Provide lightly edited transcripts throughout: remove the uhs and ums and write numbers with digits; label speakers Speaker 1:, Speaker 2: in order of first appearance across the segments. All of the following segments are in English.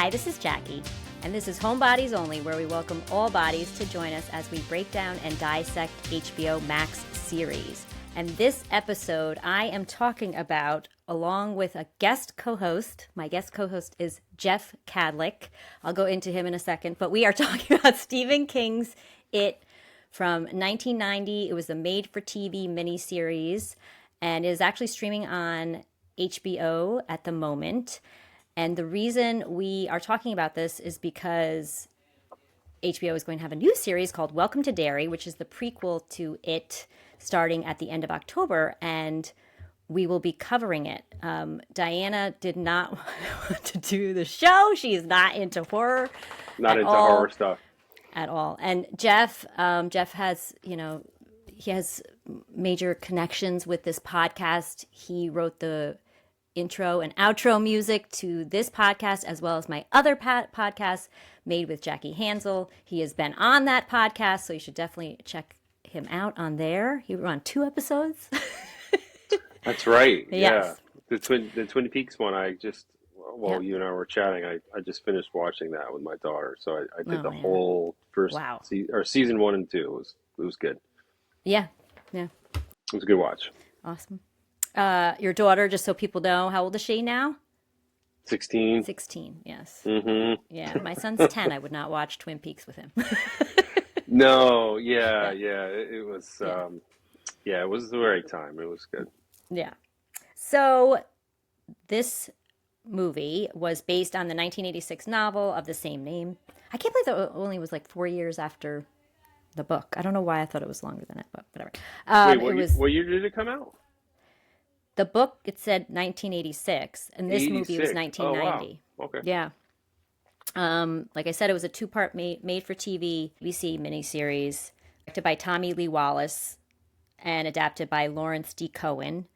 Speaker 1: Hi, this is Jackie, and this is Homebodies Only, where we welcome all bodies to join us as we break down and dissect HBO Max series. And this episode, I am talking about, along with a guest co-host. My guest co-host is Jeff Cadlick. I'll go into him in a second, but we are talking about Stephen King's It from 1990. It was a made-for-TV miniseries, and is actually streaming on HBO at the moment. And the reason we are talking about this is because HBO is going to have a new series called Welcome to Derry, which is the prequel to It, starting at the end of October, and we will be covering it. Diana did not want to do the show. She is not into horror.
Speaker 2: Not into horror stuff.
Speaker 1: At all. And Jeff has, he has major connections with this podcast. He wrote the intro and outro music to this podcast, as well as my other podcast made with Jackie Hansel. He has been on that podcast, so you should definitely check him out on there. He was on 2 episodes.
Speaker 2: That's right.
Speaker 1: Yes.
Speaker 2: Yeah. The Twin Peaks one, you and I were chatting, I just finished watching that with my daughter. So I did whole first season 1 and 2. It was good.
Speaker 1: Yeah.
Speaker 2: It was a good watch.
Speaker 1: Awesome. Your daughter, just so people know, how old is she now?
Speaker 2: 16.
Speaker 1: 16, yes.
Speaker 2: Mm-hmm.
Speaker 1: Yeah, my son's 10. I would not watch Twin Peaks with him.
Speaker 2: No, yeah. It was, it was the right time. It was good.
Speaker 1: Yeah. So this movie was based on the 1986 novel of the same name. I can't believe that it only was like 4 years after the book. I don't know why I thought it was longer than it, but whatever.
Speaker 2: What year did it come out?
Speaker 1: The book, it said 1986, and this
Speaker 2: 86.
Speaker 1: movie was 1990.
Speaker 2: Oh, wow. Okay.
Speaker 1: Yeah. Like I said, it was a 2-part made-for-TV BBC miniseries, directed by Tommy Lee Wallace and adapted by Lawrence D. Cohen.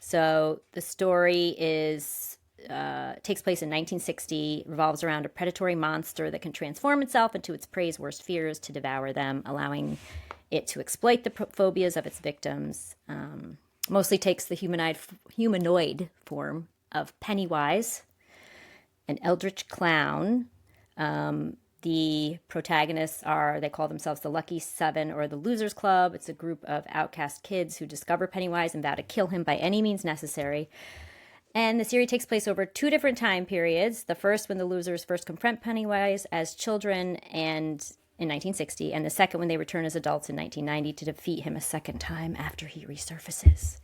Speaker 1: So the story takes place in 1960, revolves around a predatory monster that can transform itself into its prey's worst fears to devour them, allowing it to exploit the phobias of its victims. Mostly takes the humanoid form of Pennywise, an eldritch clown. The protagonists they call themselves the Lucky Seven or the Losers Club. It's a group of outcast kids who discover Pennywise and vow to kill him by any means necessary. And the series takes place over 2 different time periods. The first, when the losers first confront Pennywise as children and in 1960, and the second when they return as adults in 1990 to defeat him a second time after he resurfaces.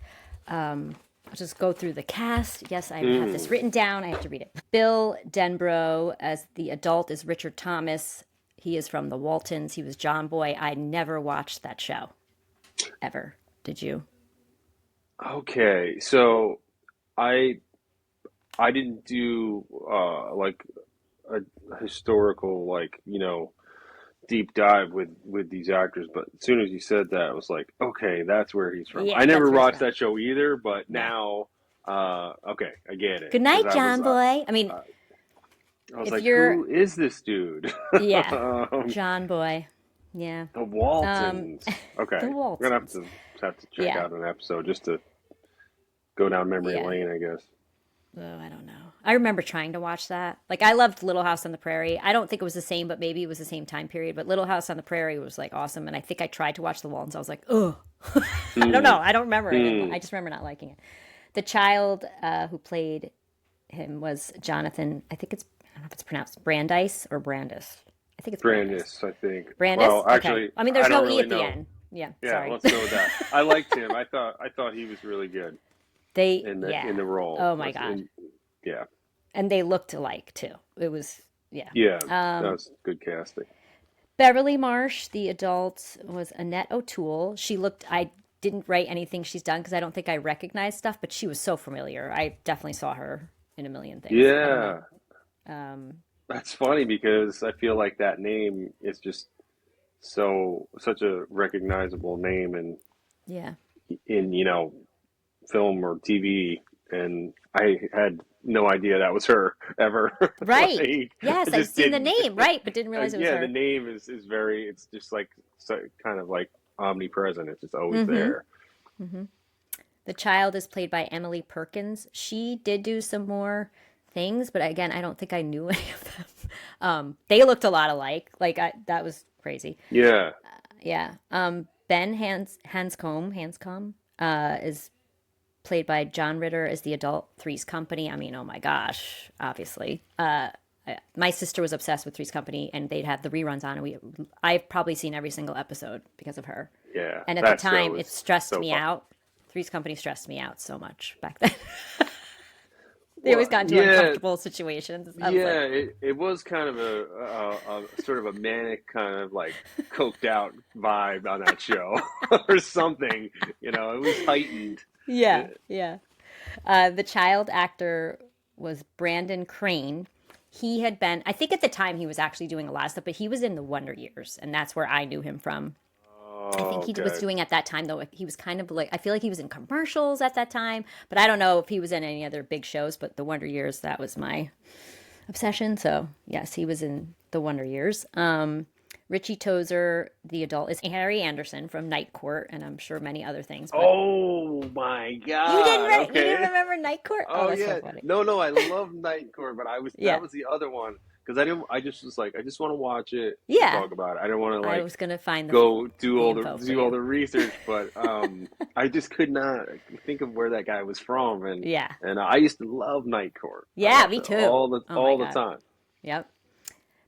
Speaker 1: I'll just go through the cast. Yes, I have this written down. I have to read it. Bill Denbrough as the adult is Richard Thomas. He is from the Waltons. He was John Boy. I never watched that show, ever. Did you?
Speaker 2: Okay, so I didn't do like a historical deep dive with these actors, but as soon as you said that, I was like, okay, that's where he's from.
Speaker 1: Yeah,
Speaker 2: I never watched that show either, but now, okay, I get it.
Speaker 1: Good night, John Boy. I mean,
Speaker 2: I was like, who is this dude?
Speaker 1: Yeah, John Boy. Yeah,
Speaker 2: the Waltons. Okay,
Speaker 1: the Waltons.
Speaker 2: We're gonna have to check out an episode just to go down memory lane, I guess.
Speaker 1: Oh, I don't know. I remember trying to watch that. Like, I loved Little House on the Prairie. I don't think it was the same, but maybe it was the same time period. But Little House on the Prairie was, like, awesome. And I think I tried to watch The Waltons. I was like, ugh. I don't know. I don't remember it. I just remember not liking it. The child who played him was Jonathan, I don't know if it's pronounced Brandeis or Brandis. I think it's Brandis.
Speaker 2: I think.
Speaker 1: Brandis?
Speaker 2: Well, actually,
Speaker 1: okay. I mean, there's no
Speaker 2: really
Speaker 1: E at
Speaker 2: know.
Speaker 1: the end. Yeah, sorry.
Speaker 2: Let's go with that. I liked him. I thought he was really good. In the role.
Speaker 1: Oh my God.
Speaker 2: Yeah.
Speaker 1: And they looked alike too. It was Yeah,
Speaker 2: that was good casting.
Speaker 1: Beverly Marsh, the adult, was Annette O'Toole. I didn't write anything she's done because I don't think I recognized stuff, but she was so familiar. I definitely saw her in a million things.
Speaker 2: Yeah. That's funny because I feel like that name is just such a recognizable name in film or TV, and I had no idea that was her ever.
Speaker 1: Right. Yes, I've seen the name, right, but didn't realize it was her.
Speaker 2: Yeah, the name is very, it's just like kind of like omnipresent. It's just always there. Mm-hmm.
Speaker 1: The child is played by Emily Perkins. She did do some more things, but again, I don't think I knew any of them. They looked a lot alike. That was crazy.
Speaker 2: Yeah.
Speaker 1: Yeah. Ben Hanscom is played by John Ritter as the adult. Three's Company. I mean, oh my gosh, obviously. My sister was obsessed with Three's Company, and they'd have the reruns on, and I've probably seen every single episode because of her.
Speaker 2: Yeah.
Speaker 1: And at the
Speaker 2: That show
Speaker 1: time,
Speaker 2: was
Speaker 1: it stressed
Speaker 2: so
Speaker 1: me
Speaker 2: fun.
Speaker 1: out. Three's Company stressed me out so much back then. They always
Speaker 2: Well,
Speaker 1: got into
Speaker 2: yeah,
Speaker 1: uncomfortable situations. I was
Speaker 2: yeah.
Speaker 1: like,
Speaker 2: It was kind of a sort of a manic kind of like coked out vibe on that show or something. It was heightened.
Speaker 1: yeah,
Speaker 2: It-
Speaker 1: yeah. The child actor was Brandon Crane. He had been, I think at the time he was actually doing a lot of stuff, but he was in the Wonder Years, and that's where I knew him from. I think
Speaker 2: oh,
Speaker 1: he was
Speaker 2: okay.
Speaker 1: doing at that time, though, he was kind of like, I feel like he was in commercials at that time, but I don't know if he was in any other big shows, but the Wonder Years, that was my obsession. So, yes, he was in the Wonder Years. Richie Tozer, the adult, is Harry Anderson from Night Court, and I'm sure many other things, but
Speaker 2: Oh my God.
Speaker 1: you didn't
Speaker 2: Okay.
Speaker 1: remember Night Court? Oh,
Speaker 2: Oh
Speaker 1: that's so
Speaker 2: yeah.
Speaker 1: funny.
Speaker 2: No, no, I love Night Court, but that
Speaker 1: Yeah.
Speaker 2: was the other one because I didn't. I just was like, I just want to watch it and
Speaker 1: Yeah.
Speaker 2: talk about it. I don't want to
Speaker 1: I
Speaker 2: like
Speaker 1: was going to find
Speaker 2: go do
Speaker 1: the
Speaker 2: all the
Speaker 1: info for
Speaker 2: do all
Speaker 1: you.
Speaker 2: the research, but I just could not think of where that guy was from,
Speaker 1: Yeah.
Speaker 2: and I used to love Night Court. I
Speaker 1: Yeah,
Speaker 2: watched
Speaker 1: me
Speaker 2: it
Speaker 1: too. Oh my
Speaker 2: all the
Speaker 1: God.
Speaker 2: time.
Speaker 1: Yep.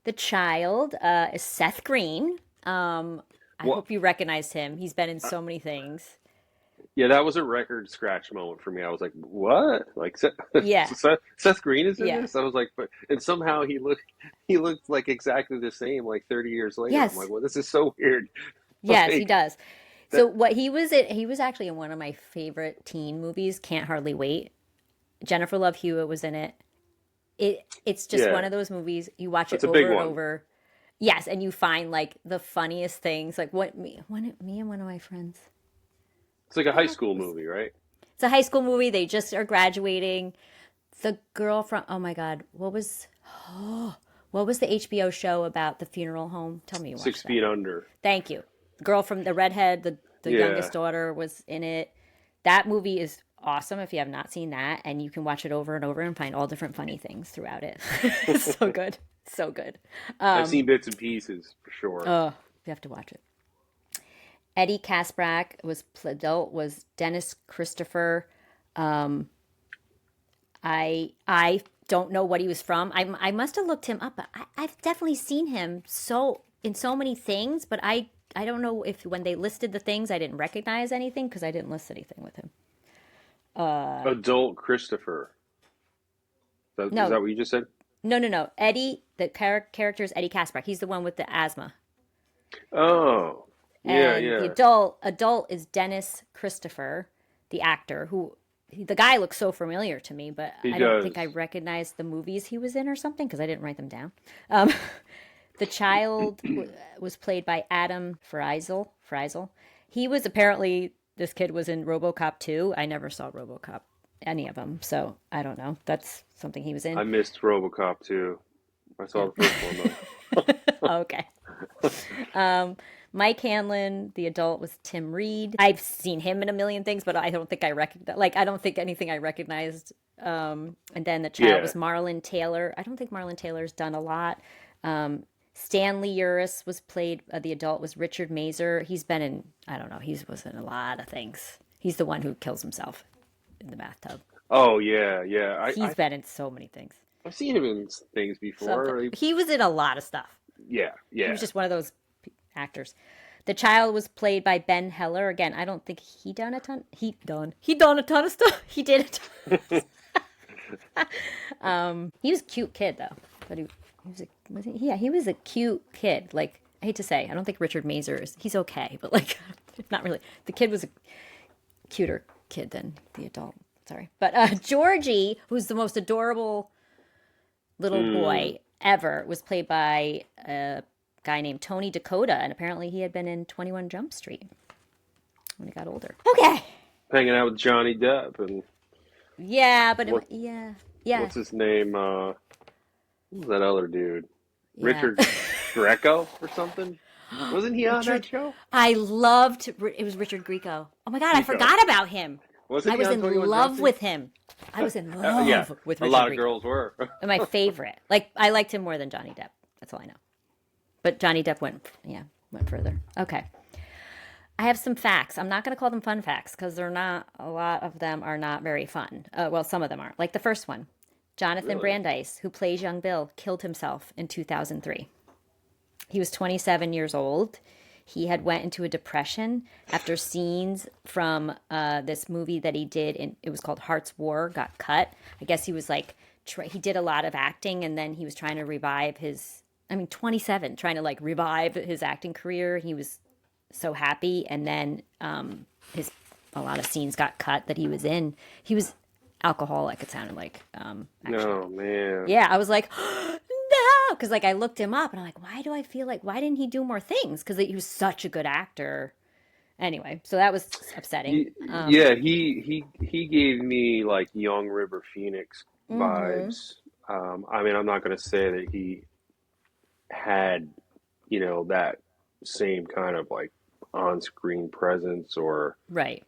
Speaker 1: The child is Seth Green. I
Speaker 2: What?
Speaker 1: hope you recognized him. He's been in so many things.
Speaker 2: Yeah, that was a record scratch moment for me. I was like, "What?" Like
Speaker 1: Yeah.
Speaker 2: Seth Green is in
Speaker 1: Yeah.
Speaker 2: this? I was like, "But," and somehow he looked like exactly the same like 30 years later. I'm
Speaker 1: Yes.
Speaker 2: like, "Well, this is so weird."
Speaker 1: Yes, he
Speaker 2: Like
Speaker 1: does. So
Speaker 2: that.
Speaker 1: what he was actually in one of my favorite teen movies, Can't Hardly Wait. Jennifer Love Hewitt was in it. It's just one
Speaker 2: Yeah,
Speaker 1: of those movies you watch it
Speaker 2: that's a big
Speaker 1: over and
Speaker 2: one.
Speaker 1: over. Yes, and you find like the funniest things. Like me and one of my friends.
Speaker 2: It's like a
Speaker 1: The
Speaker 2: high
Speaker 1: heck
Speaker 2: school
Speaker 1: was
Speaker 2: movie, right?
Speaker 1: It's a high school movie. They just are graduating. The girl from oh my god, what was the HBO show about the funeral home? Tell me you
Speaker 2: Six
Speaker 1: watched that.
Speaker 2: Feet Under.
Speaker 1: Thank you. The girl from the redhead, the
Speaker 2: Yeah,
Speaker 1: youngest daughter was in it. That movie is awesome if you have not seen that, and you can watch it over and over and find all different funny things throughout it. It's so good. So good.
Speaker 2: I've seen bits and pieces for sure.
Speaker 1: Oh, you have to watch it. Eddie Kasprak was Dennis Christopher. I don't know what he was from. I must have looked him up. I've definitely seen him in so many things, but I don't know if when they listed the things I didn't recognize anything because I didn't list anything with him.
Speaker 2: Adult Christopher. Is
Speaker 1: No,
Speaker 2: that what you just said?
Speaker 1: no. Eddie, the character is Eddie Kasprak. He's the one with the asthma,
Speaker 2: Oh, yeah,
Speaker 1: and the
Speaker 2: yeah.
Speaker 1: adult is Dennis Christopher, the actor the guy looks so familiar to me, but
Speaker 2: He
Speaker 1: I don't think
Speaker 2: does.
Speaker 1: I recognized the movies he was in or something because I didn't write them down. Um, the child was played by Adam Friesel. He was apparently this kid was in RoboCop 2. I never saw RoboCop any of them, so I don't know. That's something he was in.
Speaker 2: I missed RoboCop too. I saw
Speaker 1: Yeah.
Speaker 2: the first one though.
Speaker 1: Okay. Mike Hanlon, the adult, was Tim Reed. I've seen him in a million things, but I don't think I recognize. Like, I don't think anything I recognized. And then the child
Speaker 2: Yeah.
Speaker 1: was Marlon Taylor. I don't think Marlon Taylor's done a lot. Stanley Uris was played. The adult was Richard Mazer. He's been in. I don't know. He was in a lot of things. He's the one who kills himself in the bathtub.
Speaker 2: Oh yeah, yeah.
Speaker 1: He's been in so many things.
Speaker 2: I've seen him in things
Speaker 1: Something.
Speaker 2: before.
Speaker 1: He was in a lot of stuff.
Speaker 2: Yeah,
Speaker 1: He
Speaker 2: yeah.
Speaker 1: was just one of those actors. The child was played by Ben Heller. Again, I don't think he done a ton. He done a ton of stuff. He did it. He was a cute kid though. But he was a was he? Yeah, he was a cute kid. Like I hate to say, I don't think Richard Mazer is. He's okay, but like not really. The kid was a cuter kid than the adult. Sorry, but Georgie, who's the most adorable little
Speaker 2: Mm,
Speaker 1: boy ever, was played by a guy named Tony Dakota, and apparently he had been in 21 Jump Street when he got older. Okay.
Speaker 2: hanging out with Johnny Depp and
Speaker 1: Yeah, but
Speaker 2: what?
Speaker 1: yeah,
Speaker 2: What's his name? What was that other dude?
Speaker 1: yeah.
Speaker 2: Richard Greco or something? Wasn't he on that
Speaker 1: Richard,
Speaker 2: show?
Speaker 1: I loved it was Richard Grieco. Oh my God, I
Speaker 2: Greco.
Speaker 1: forgot about him.
Speaker 2: Wasn't
Speaker 1: I
Speaker 2: he
Speaker 1: was
Speaker 2: on
Speaker 1: in
Speaker 2: 21 Jump
Speaker 1: love
Speaker 2: Street?
Speaker 1: with him. I was in
Speaker 2: Yeah,
Speaker 1: love with
Speaker 2: a
Speaker 1: Richard
Speaker 2: lot of
Speaker 1: Grieco.
Speaker 2: girls were.
Speaker 1: My favorite. Like I liked him more than Johnny Depp. That's all I know. But Johnny Depp went further. Okay. I have some facts. I'm not going to call them fun facts because they're not, a lot of them are not very fun. Well, some of them aren't. Like the first one, Jonathan
Speaker 2: Really?
Speaker 1: Brandis, who plays young Bill, killed himself in 2003. He was 27 years old. He had went into a depression after scenes from this movie that he did, and it was called Heart's War, got cut. I guess he was like, he did a lot of acting, and then he was trying to revive his, I mean, 27, trying to like revive his acting career. He was so happy, and then his a lot of scenes got cut that he was in. He was alcoholic. It sounded like actually.
Speaker 2: No, man.
Speaker 1: Yeah, I was like, no, because like I looked him up and I'm like, why do I feel like why didn't he do more things? Because he was such a good actor. Anyway, so that was upsetting.
Speaker 2: Yeah, he gave me like young River Phoenix
Speaker 1: Mm-hmm.
Speaker 2: vibes. I mean, I'm not going to say that he had, that same kind of like on-screen presence or
Speaker 1: Right.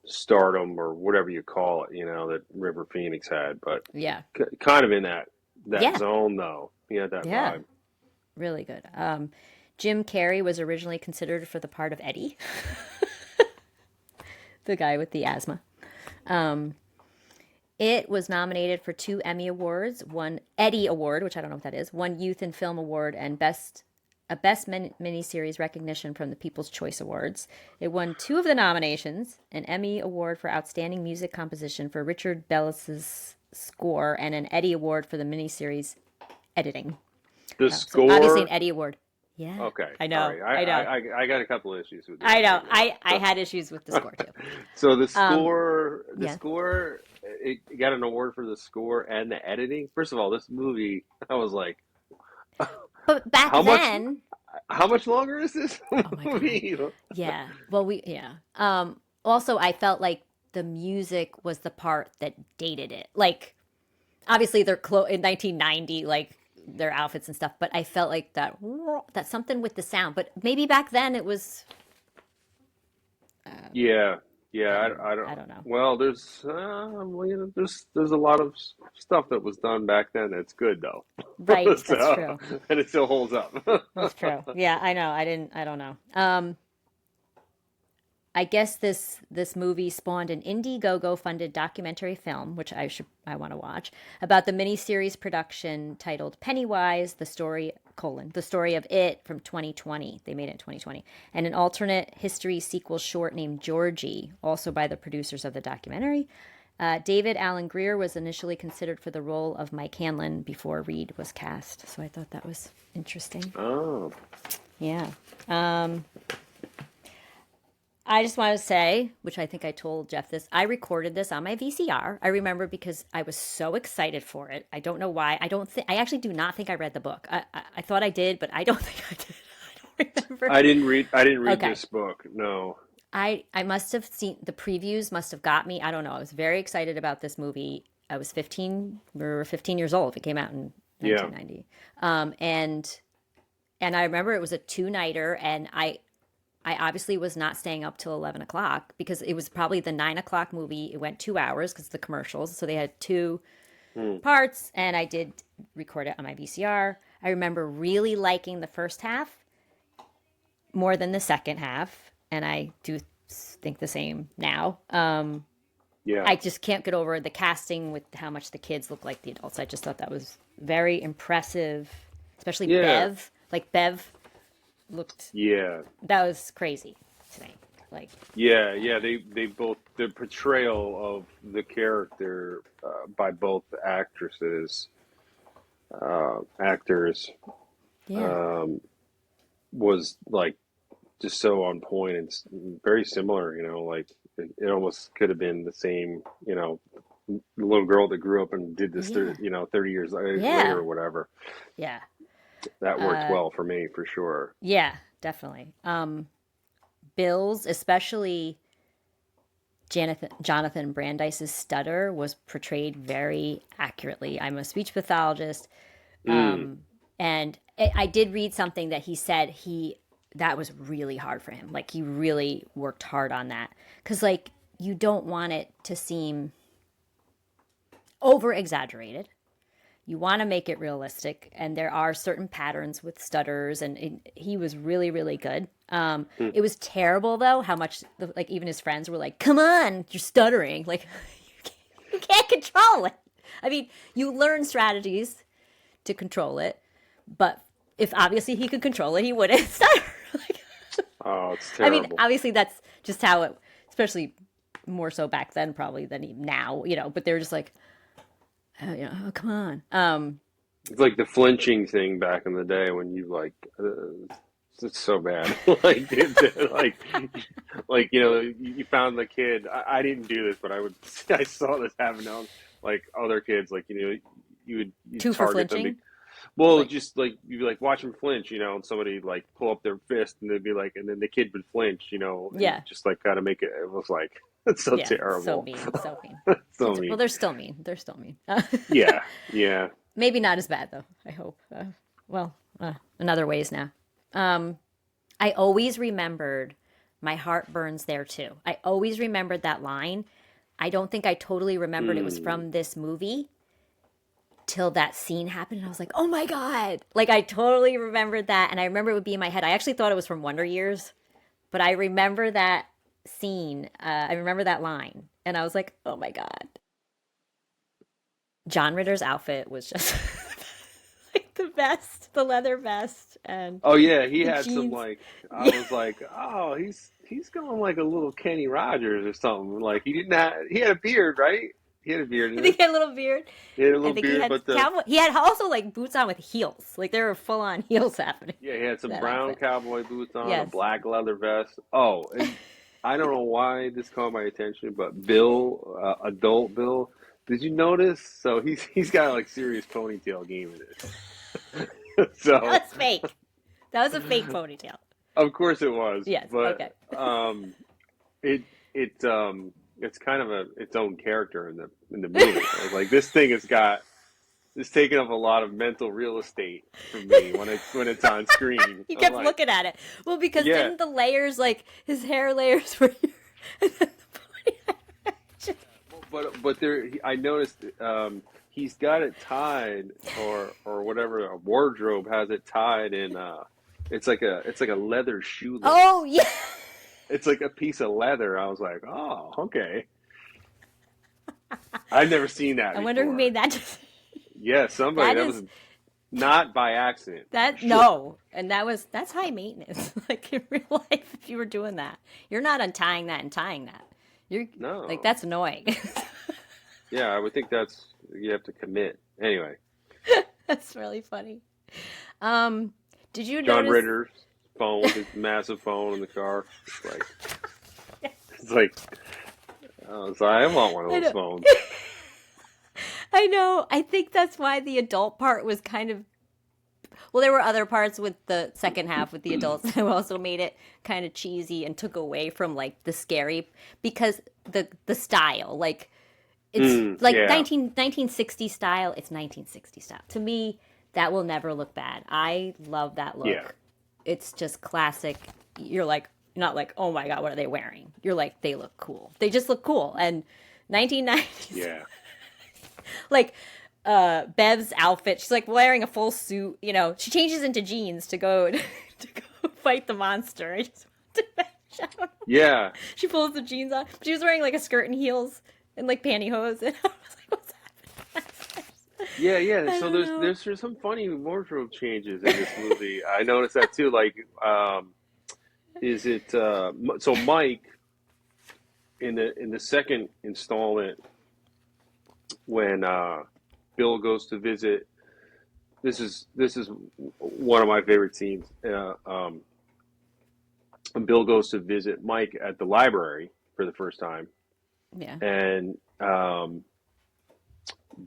Speaker 2: stardom or whatever you call it, that River Phoenix had, but
Speaker 1: Yeah.
Speaker 2: kind of in that
Speaker 1: Yeah.
Speaker 2: zone though. He had that
Speaker 1: Yeah.
Speaker 2: vibe.
Speaker 1: Really good. Jim Carrey was originally considered for the part of Eddie, the guy with the asthma. It was nominated for 2 Emmy Awards, one Eddie Award, which I don't know what that is, one Youth and Film Award, and Best Miniseries recognition from the People's Choice Awards. It won 2 of the nominations, an Emmy Award for Outstanding Music Composition for Richard Bellis's score, and an Eddie Award for the miniseries editing.
Speaker 2: The
Speaker 1: So obviously an
Speaker 2: score,
Speaker 1: Eddie Award. Yeah,
Speaker 2: okay,
Speaker 1: I
Speaker 2: all
Speaker 1: know,
Speaker 2: right.
Speaker 1: I know,
Speaker 2: I got a couple of issues with this
Speaker 1: I know.
Speaker 2: right now.
Speaker 1: I had issues with the score too.
Speaker 2: So the
Speaker 1: Um,
Speaker 2: score,
Speaker 1: yeah,
Speaker 2: it got an award for the score and the editing. First of all, this movie, I was like,
Speaker 1: but back
Speaker 2: how much,
Speaker 1: then,
Speaker 2: how much longer is this
Speaker 1: oh my god,
Speaker 2: movie?
Speaker 1: yeah. Well, yeah. Also, I felt like the music was the part that dated it. Like, obviously, they're in 1990, like their outfits and stuff. But I felt like that something with the sound. But maybe back then it was.
Speaker 2: Yeah,
Speaker 1: I
Speaker 2: yeah.
Speaker 1: mean,
Speaker 2: I don't.
Speaker 1: I don't know.
Speaker 2: Well, there's a lot of stuff that was done back then that's good though.
Speaker 1: Right, that's
Speaker 2: So,
Speaker 1: true.
Speaker 2: and it still holds up.
Speaker 1: That's true. Yeah, I know. I didn't. I don't know. I guess this movie spawned an Indiegogo funded documentary film, which I want to watch, about the miniseries production titled Pennywise: the story of it from 2020. They made it in 2020, and an alternate history sequel short named Georgie, also by the producers of the documentary. David Alan Grier was initially considered for the role of Mike Hanlon before Reed was cast, so I thought that was interesting.
Speaker 2: Oh,
Speaker 1: Yeah. I just want to say, which I think I told Jeff this, I recorded this on my VCR. I remember because I was so excited for it. I don't know why. I actually do not think I read the book. I thought I did, but I don't think I did. I don't remember.
Speaker 2: I didn't read
Speaker 1: Okay.
Speaker 2: this book. No.
Speaker 1: I must have seen the previews, must have got me. I don't know. I was very excited about this movie. I was 15, we were 15 years old. It came out in
Speaker 2: Yeah.
Speaker 1: 1990. And I remember it was a 2-nighter, and I obviously was not staying up till 11 o'clock because it was probably the 9 o'clock movie. It went 2 hours because the commercials. So they had 2
Speaker 2: Hmm.
Speaker 1: parts, and I did record it on my VCR. I remember really liking the first half more than the second half, and I do think the same now.
Speaker 2: Yeah.
Speaker 1: I just can't get over the casting with how much the kids look like the adults. I just thought that was very impressive, especially
Speaker 2: Yeah.
Speaker 1: Bev. Like Bev looked,
Speaker 2: Yeah.
Speaker 1: that was crazy to me. Like,
Speaker 2: Yeah, yeah, they both the portrayal of the character by both actors
Speaker 1: yeah.
Speaker 2: um, was like just so on point and very similar. Like it almost could have been the same. Little girl that grew up and did this,
Speaker 1: Yeah.
Speaker 2: 30 years later
Speaker 1: Yeah.
Speaker 2: or whatever.
Speaker 1: Yeah.
Speaker 2: That worked
Speaker 1: Uh,
Speaker 2: well for me for sure.
Speaker 1: yeah, definitely. Bill's, especially Jonathan Brandeis's stutter was portrayed very accurately. I'm a speech pathologist.
Speaker 2: Mm,
Speaker 1: And I did read something that he said that was really hard for him. Like he really worked hard on that. Cause like you don't want it to seem over exaggerated. You want to make it realistic, and there are certain patterns with stutters, and he was really, really good.
Speaker 2: Hmm.
Speaker 1: It was terrible though how much like even his friends were like, "Come on, you're stuttering!" Like you can't control it. I mean, you learn strategies to control it, but if obviously he could control it, he wouldn't stutter. Like,
Speaker 2: Oh, it's
Speaker 1: I mean,
Speaker 2: terrible.
Speaker 1: obviously that's just how it, especially more so back then probably than now, But they were just like, oh, come on.
Speaker 2: It's like the flinching thing back in the day when you like, it's so bad. Like, you found the kid. I didn't do this, but I saw this happen to like other kids. Like, you
Speaker 1: Two for
Speaker 2: target them.
Speaker 1: flinching,
Speaker 2: Well,
Speaker 1: like
Speaker 2: just like you'd be like watch them flinch, and somebody like pull up their fist, and they'd be like, and then the kid would flinch, and
Speaker 1: yeah,
Speaker 2: just like kind of make it. It was like it's so
Speaker 1: yeah, so
Speaker 2: terrible,
Speaker 1: mean, so mean.
Speaker 2: so
Speaker 1: Well,
Speaker 2: mean.
Speaker 1: they're still mean. They're still mean.
Speaker 2: Yeah, yeah.
Speaker 1: Maybe not as bad though. I hope. In other ways now. I always remembered my heart burns there too. I always remembered that line. I don't think I totally remembered it was
Speaker 2: Hmm.
Speaker 1: from this movie till that scene happened. And I was like, oh my God. Like, I totally remembered that. And I remember it would be in my head. I actually thought it was from Wonder Years, but I remember that scene. I remember that line. And I was like, oh my God. John Ritter's outfit was just like the best, the leather vest and
Speaker 2: Oh yeah, he
Speaker 1: the
Speaker 2: had some
Speaker 1: jeans.
Speaker 2: like I
Speaker 1: Yeah.
Speaker 2: was like, oh, he's going like a little Kenny Rogers or something. Like he had a beard, right? He had a beard
Speaker 1: I
Speaker 2: in
Speaker 1: think
Speaker 2: this.
Speaker 1: he had a little beard.
Speaker 2: He had a
Speaker 1: I
Speaker 2: little
Speaker 1: think he
Speaker 2: beard,
Speaker 1: had
Speaker 2: but the
Speaker 1: cowboy. He had also like boots on with heels. Like there were full on heels happening.
Speaker 2: yeah, he had some
Speaker 1: That
Speaker 2: brown
Speaker 1: outfit.
Speaker 2: cowboy boots on, a
Speaker 1: Yes.
Speaker 2: black leather vest. Oh, and I don't know why this caught my attention, but Bill, adult Bill, did you notice? So he's got like serious ponytail game in it.
Speaker 1: That
Speaker 2: So
Speaker 1: was fake. That was a fake ponytail.
Speaker 2: of course it was,
Speaker 1: Yes.
Speaker 2: but
Speaker 1: Okay.
Speaker 2: it it's kind of its own character in the movie. I was like, this thing has got it's taking up a lot of mental real estate for me when it's on screen.
Speaker 1: You
Speaker 2: I'm
Speaker 1: kept
Speaker 2: like,
Speaker 1: looking at it. Well, because
Speaker 2: yeah,
Speaker 1: didn't the layers like his hair layers were here, and then the pony.
Speaker 2: but I noticed he's got it tied or whatever a wardrobe has it tied in it's like a leather
Speaker 1: Oh
Speaker 2: shoelace.
Speaker 1: yeah.
Speaker 2: It's like a piece of leather. I was like, oh, okay. I've never seen that
Speaker 1: I wonder who
Speaker 2: before.
Speaker 1: made that decision.
Speaker 2: Yeah, somebody
Speaker 1: That
Speaker 2: that
Speaker 1: is
Speaker 2: was not by accident for
Speaker 1: that
Speaker 2: sure.
Speaker 1: no, and that's high maintenance. Like in real life, if you were doing that, you're not untying that and tying that. You're like
Speaker 2: No.
Speaker 1: that's annoying.
Speaker 2: Yeah, I would think that's you have to commit. Anyway,
Speaker 1: That's really funny. Um, did you
Speaker 2: John
Speaker 1: notice?
Speaker 2: Ritter's phone, his massive phone in the car. It's like oh, so I want one of
Speaker 1: I
Speaker 2: those
Speaker 1: know.
Speaker 2: phones.
Speaker 1: I know. I think that's why the adult part was kind of well. There were other parts with the second half with the adults who also made it kind of cheesy and took away from like the scary because the style like it's
Speaker 2: Mm,
Speaker 1: like
Speaker 2: yeah,
Speaker 1: 1960 style. It's 1960 style to me. That will never look bad. I love that
Speaker 2: yeah,
Speaker 1: look. It's just classic. You're like not like oh my god, what are they wearing? You're like they look cool. They just look cool and. 1990s
Speaker 2: yeah.
Speaker 1: like Bev's outfit. She's like wearing a full suit. She changes into jeans to go to go fight the monster. I just want to I don't know.
Speaker 2: Yeah,
Speaker 1: She pulls the jeans on. She was wearing like a skirt and heels and like pantyhose, and I was like, "What's happening?"
Speaker 2: yeah, yeah.
Speaker 1: I
Speaker 2: So
Speaker 1: don't
Speaker 2: there's
Speaker 1: know.
Speaker 2: there's some funny wardrobe changes in this movie. I noticed that too. Like, is it so Mike in the second installment when Bill goes to visit. This is one of my favorite scenes. When Bill goes to visit Mike at the library for the first time,
Speaker 1: Yeah.
Speaker 2: and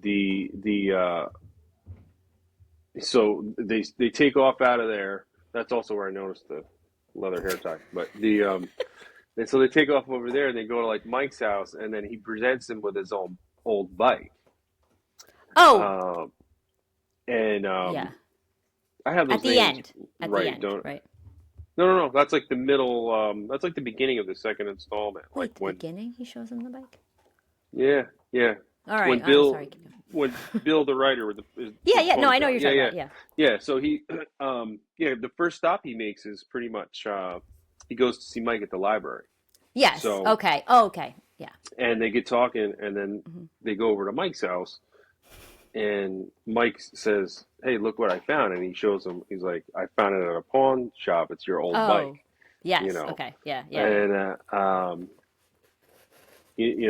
Speaker 2: the so they take off out of there. That's also where I noticed the leather hair tie. But and so they take off over there and they go to like Mike's house, and then he presents him with his own old bike.
Speaker 1: Oh,
Speaker 2: Um, and
Speaker 1: yeah.
Speaker 2: I have
Speaker 1: At
Speaker 2: those
Speaker 1: the
Speaker 2: names
Speaker 1: end. At the
Speaker 2: right,
Speaker 1: end,
Speaker 2: don't?
Speaker 1: right?
Speaker 2: No, no, no. That's like the middle. That's like the beginning of the second installment. Like
Speaker 1: Wait, the
Speaker 2: when,
Speaker 1: beginning. He shows him the bike.
Speaker 2: yeah, yeah.
Speaker 1: All right.
Speaker 2: when
Speaker 1: I'm
Speaker 2: Bill
Speaker 1: sorry. Keep going.
Speaker 2: when Bill the writer with
Speaker 1: Yeah,
Speaker 2: the
Speaker 1: yeah. No, I know what
Speaker 2: photograph.
Speaker 1: you're
Speaker 2: Yeah,
Speaker 1: talking
Speaker 2: yeah,
Speaker 1: about. Yeah.
Speaker 2: yeah. So he the first stop he makes is pretty much he goes to see Mike at the library.
Speaker 1: Yes.
Speaker 2: So
Speaker 1: Okay. Oh, okay. Yeah.
Speaker 2: and they get talking, and then
Speaker 1: Hmm.
Speaker 2: they go over to Mike's house, and Mike says, "Hey, look what I found," and he shows him. He's like, "I found it at a pawn shop. It's your old bike,
Speaker 1: Oh,
Speaker 2: you
Speaker 1: yes.
Speaker 2: know."
Speaker 1: Okay. Yeah. Yeah. Yeah.
Speaker 2: And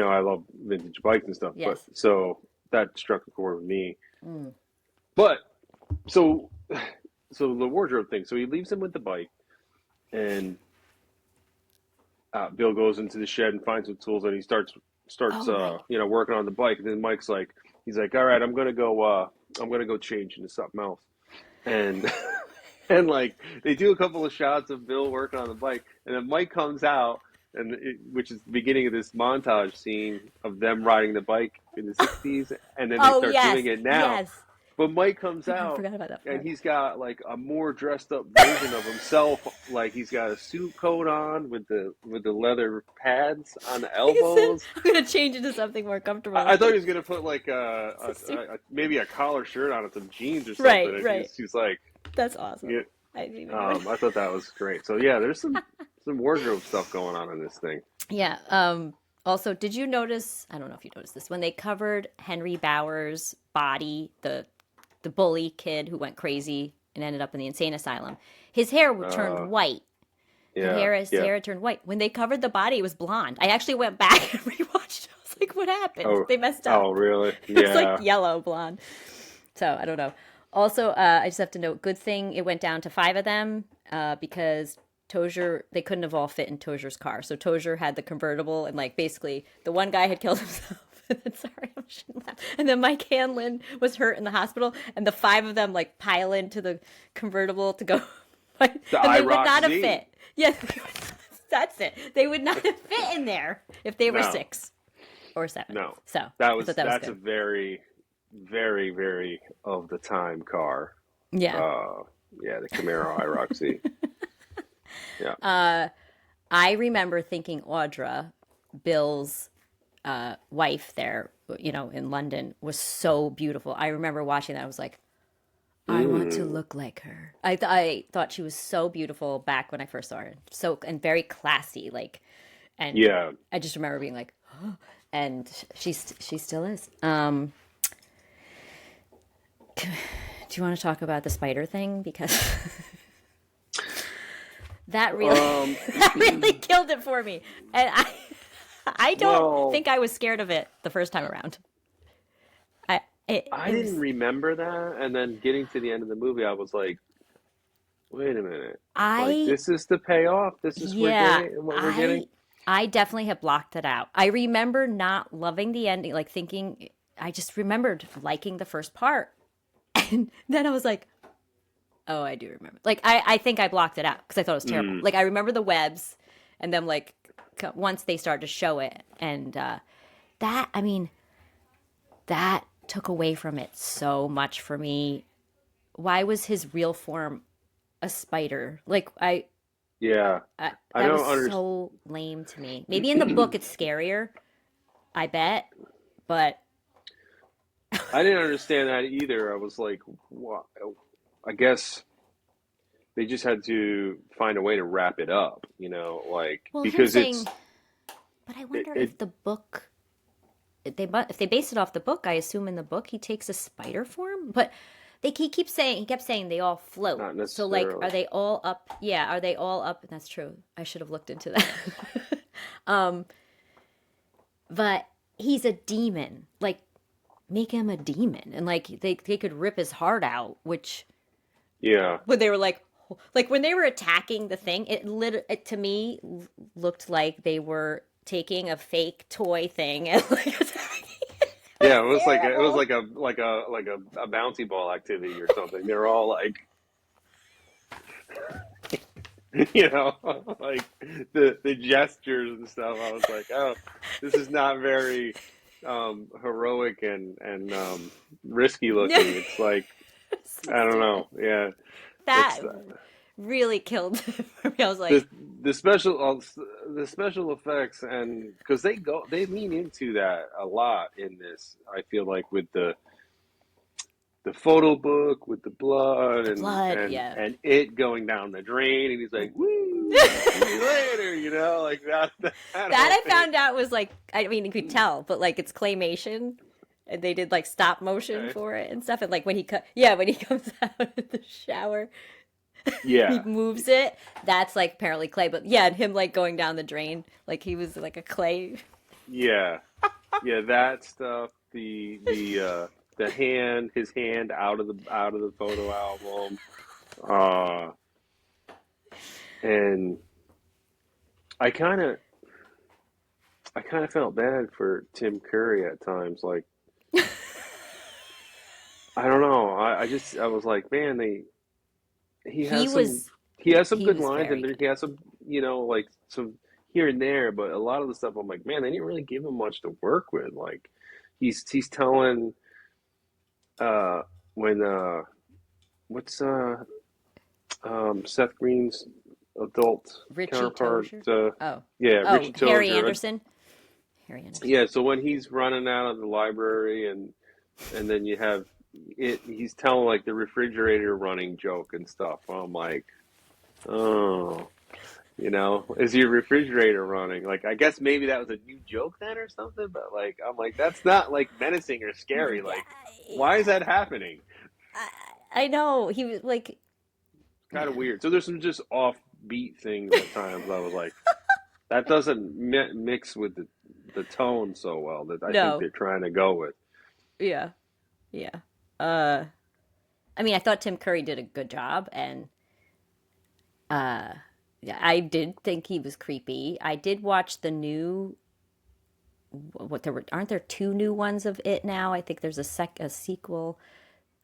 Speaker 2: I love vintage bikes and stuff, but
Speaker 1: Yes.
Speaker 2: so that struck a chord with me.
Speaker 1: Mm.
Speaker 2: But so, so the wardrobe thing. So he leaves him with the bike, and Bill goes into the shed and finds some tools, and he starts
Speaker 1: Oh, right.
Speaker 2: working on the bike. And then Mike's like, he's like, all right, I'm gonna go change into something else, and and like they do a couple of shots of Bill working on the bike, and then Mike comes out, which is the beginning of this montage scene of them riding the bike in the '60s, and then they
Speaker 1: Oh,
Speaker 2: start
Speaker 1: yes.
Speaker 2: doing it now.
Speaker 1: Yes.
Speaker 2: But Mike comes
Speaker 1: I
Speaker 2: out
Speaker 1: forgot about that
Speaker 2: and
Speaker 1: part.
Speaker 2: he's got like a more dressed up version of himself. Like he's got a suit coat on with the leather pads on the
Speaker 1: He said,
Speaker 2: elbows.
Speaker 1: I'm going to change into something more comfortable.
Speaker 2: I thought he was gonna put like
Speaker 1: Suit.
Speaker 2: maybe a collar shirt on and some jeans or something.
Speaker 1: Right,
Speaker 2: And
Speaker 1: right.
Speaker 2: he's like,
Speaker 1: That's awesome.
Speaker 2: yeah,
Speaker 1: I didn't even know.
Speaker 2: I thought that was great. So yeah, there's some wardrobe stuff going on in this thing.
Speaker 1: Yeah. Also, did you notice? I don't know if you noticed this when they covered Henry Bauer's body, the bully kid who went crazy and ended up in the insane asylum. His hair turned
Speaker 2: Uh,
Speaker 1: white.
Speaker 2: yeah,
Speaker 1: His
Speaker 2: yeah.
Speaker 1: hair turned white. When they covered the body, it was blonde. I actually went back and rewatched it. I was like, what happened?
Speaker 2: Oh,
Speaker 1: They messed up.
Speaker 2: oh, really?
Speaker 1: It was like
Speaker 2: Yeah.
Speaker 1: yellow blonde. So I don't know. Also, I just have to note, good thing it went down to five of them because Tozier, they couldn't have all fit in Tozier's car. So Tozier had the convertible, and like basically the one guy had killed himself. And then, sorry, I shouldn't laugh. And then Mike Hanlon was hurt in the hospital, and the five of them like pile into the convertible to go. And
Speaker 2: The
Speaker 1: they would
Speaker 2: IROC
Speaker 1: not have
Speaker 2: Z.
Speaker 1: fit. Yes, that's it. They would not have fit in there if they were
Speaker 2: No,
Speaker 1: six or seven.
Speaker 2: no.
Speaker 1: So I thought that was
Speaker 2: That's a
Speaker 1: good.
Speaker 2: very, very, very of the time car.
Speaker 1: Yeah.
Speaker 2: Uh, yeah, the Camaro IROC. Yeah.
Speaker 1: I remember thinking Audra, Bill's wife there, in London, was so beautiful. I remember watching that. I was like, I want to
Speaker 2: Mm,
Speaker 1: look like her. I thought she was so beautiful back when I first saw her. So, and very classy, like, and
Speaker 2: yeah.
Speaker 1: I just remember being like, oh, and she still is. Do you want to talk about the spider thing? Because that really
Speaker 2: Um,
Speaker 1: that really killed it for me. And I don't
Speaker 2: well,
Speaker 1: think I was scared of it the first time around. I
Speaker 2: I
Speaker 1: it
Speaker 2: didn't
Speaker 1: was
Speaker 2: remember that, and then getting to the end of the movie, I was like, wait a minute. Like,
Speaker 1: I
Speaker 2: this is the payoff? This is
Speaker 1: yeah,
Speaker 2: what we're getting?
Speaker 1: I definitely have blocked it out. I remember not loving the ending, like thinking I just remembered liking the first part. And then I was like, oh, I do remember. Like I think I blocked it out because I thought it was terrible.
Speaker 2: Mm,
Speaker 1: Like I remember the webs and then like once they started to show it and that I mean that took away from it so much for me. Why was his real form a spider? Like
Speaker 2: yeah. I
Speaker 1: that was
Speaker 2: don't understand.
Speaker 1: so lame to me. Maybe in the book it's scarier, I bet, but
Speaker 2: I didn't understand that either. I was like, what? I guess they just had to find a way to wrap it up, like
Speaker 1: well, him
Speaker 2: because
Speaker 1: saying, but I
Speaker 2: it,
Speaker 1: wonder
Speaker 2: it
Speaker 1: if the book if they base it off the book, I assume in the book he takes a spider form, but he kept saying they all float.
Speaker 2: not
Speaker 1: So like,
Speaker 2: necessarily.
Speaker 1: are they all up? Yeah, are they all up? That's true. I should have looked into that. um, but he's a demon. Like, make him a demon, and like they could rip his heart out. Which
Speaker 2: Yeah.
Speaker 1: when they were like when they were attacking the thing, it to me looked like they were taking a fake toy thing and like attacking. It was
Speaker 2: Yeah, it was
Speaker 1: terrible.
Speaker 2: a bouncy ball activity or something. They're all like, you know, like the gestures and stuff. I was like, oh, this is not very heroic and risky looking. It's like I don't know. Yeah,
Speaker 1: that
Speaker 2: it's
Speaker 1: really killed it for me. I was
Speaker 2: the
Speaker 1: like,
Speaker 2: the special the special effects, and because they lean into that a lot in this. I feel like with the photo book with the blood
Speaker 1: the blood, yeah.
Speaker 2: and it going down the drain, and he's like, "Woo, see you later," like that whole
Speaker 1: That I
Speaker 2: thing.
Speaker 1: found out was like, I mean, you could tell, but like it's claymation, and they did like stop motion
Speaker 2: Okay.
Speaker 1: for it and stuff. And like when yeah, when he comes out of the shower, he
Speaker 2: Yeah,
Speaker 1: moves it. That's like apparently clay, but yeah, and him like going down the drain, like he was like a clay.
Speaker 2: yeah, yeah. That stuff. The hand, his hand out of the photo album. Uh, and I kind of I kind of felt bad for Tim Curry at times. Like, I don't know. I was like, man, he
Speaker 1: He
Speaker 2: has some
Speaker 1: was
Speaker 2: he has some
Speaker 1: he
Speaker 2: good
Speaker 1: was
Speaker 2: lines, and
Speaker 1: very
Speaker 2: there,
Speaker 1: good.
Speaker 2: he has some, like some here and there, but a lot of the stuff I'm like, man, they didn't really give him much to work with. Like, he's telling uh when what's Seth Green's adult
Speaker 1: Richie
Speaker 2: counterpart,
Speaker 1: Tozier.
Speaker 2: yeah,
Speaker 1: Oh,
Speaker 2: Richie
Speaker 1: Harry
Speaker 2: Tozier.
Speaker 1: Anderson. Harry Anderson.
Speaker 2: Yeah, so when he's running out of the library, and then you have he's telling like the refrigerator running joke and stuff. I'm like, oh, is your refrigerator running? Like, I guess maybe that was a new joke then or something, but like, I'm like, that's not like menacing or scary. Like, why is that happening?
Speaker 1: I know he was like,
Speaker 2: Kind of
Speaker 1: yeah,
Speaker 2: weird. So there's some just offbeat things at times. I was like, that doesn't mix with the tone so well that I think
Speaker 1: no,
Speaker 2: they're trying to go with.
Speaker 1: yeah, yeah. Uh, I mean, I thought Tim Curry did a good job, and yeah, I did think he was creepy. I did watch the new. What there were aren't there two new ones of it now? I think there's a sequel.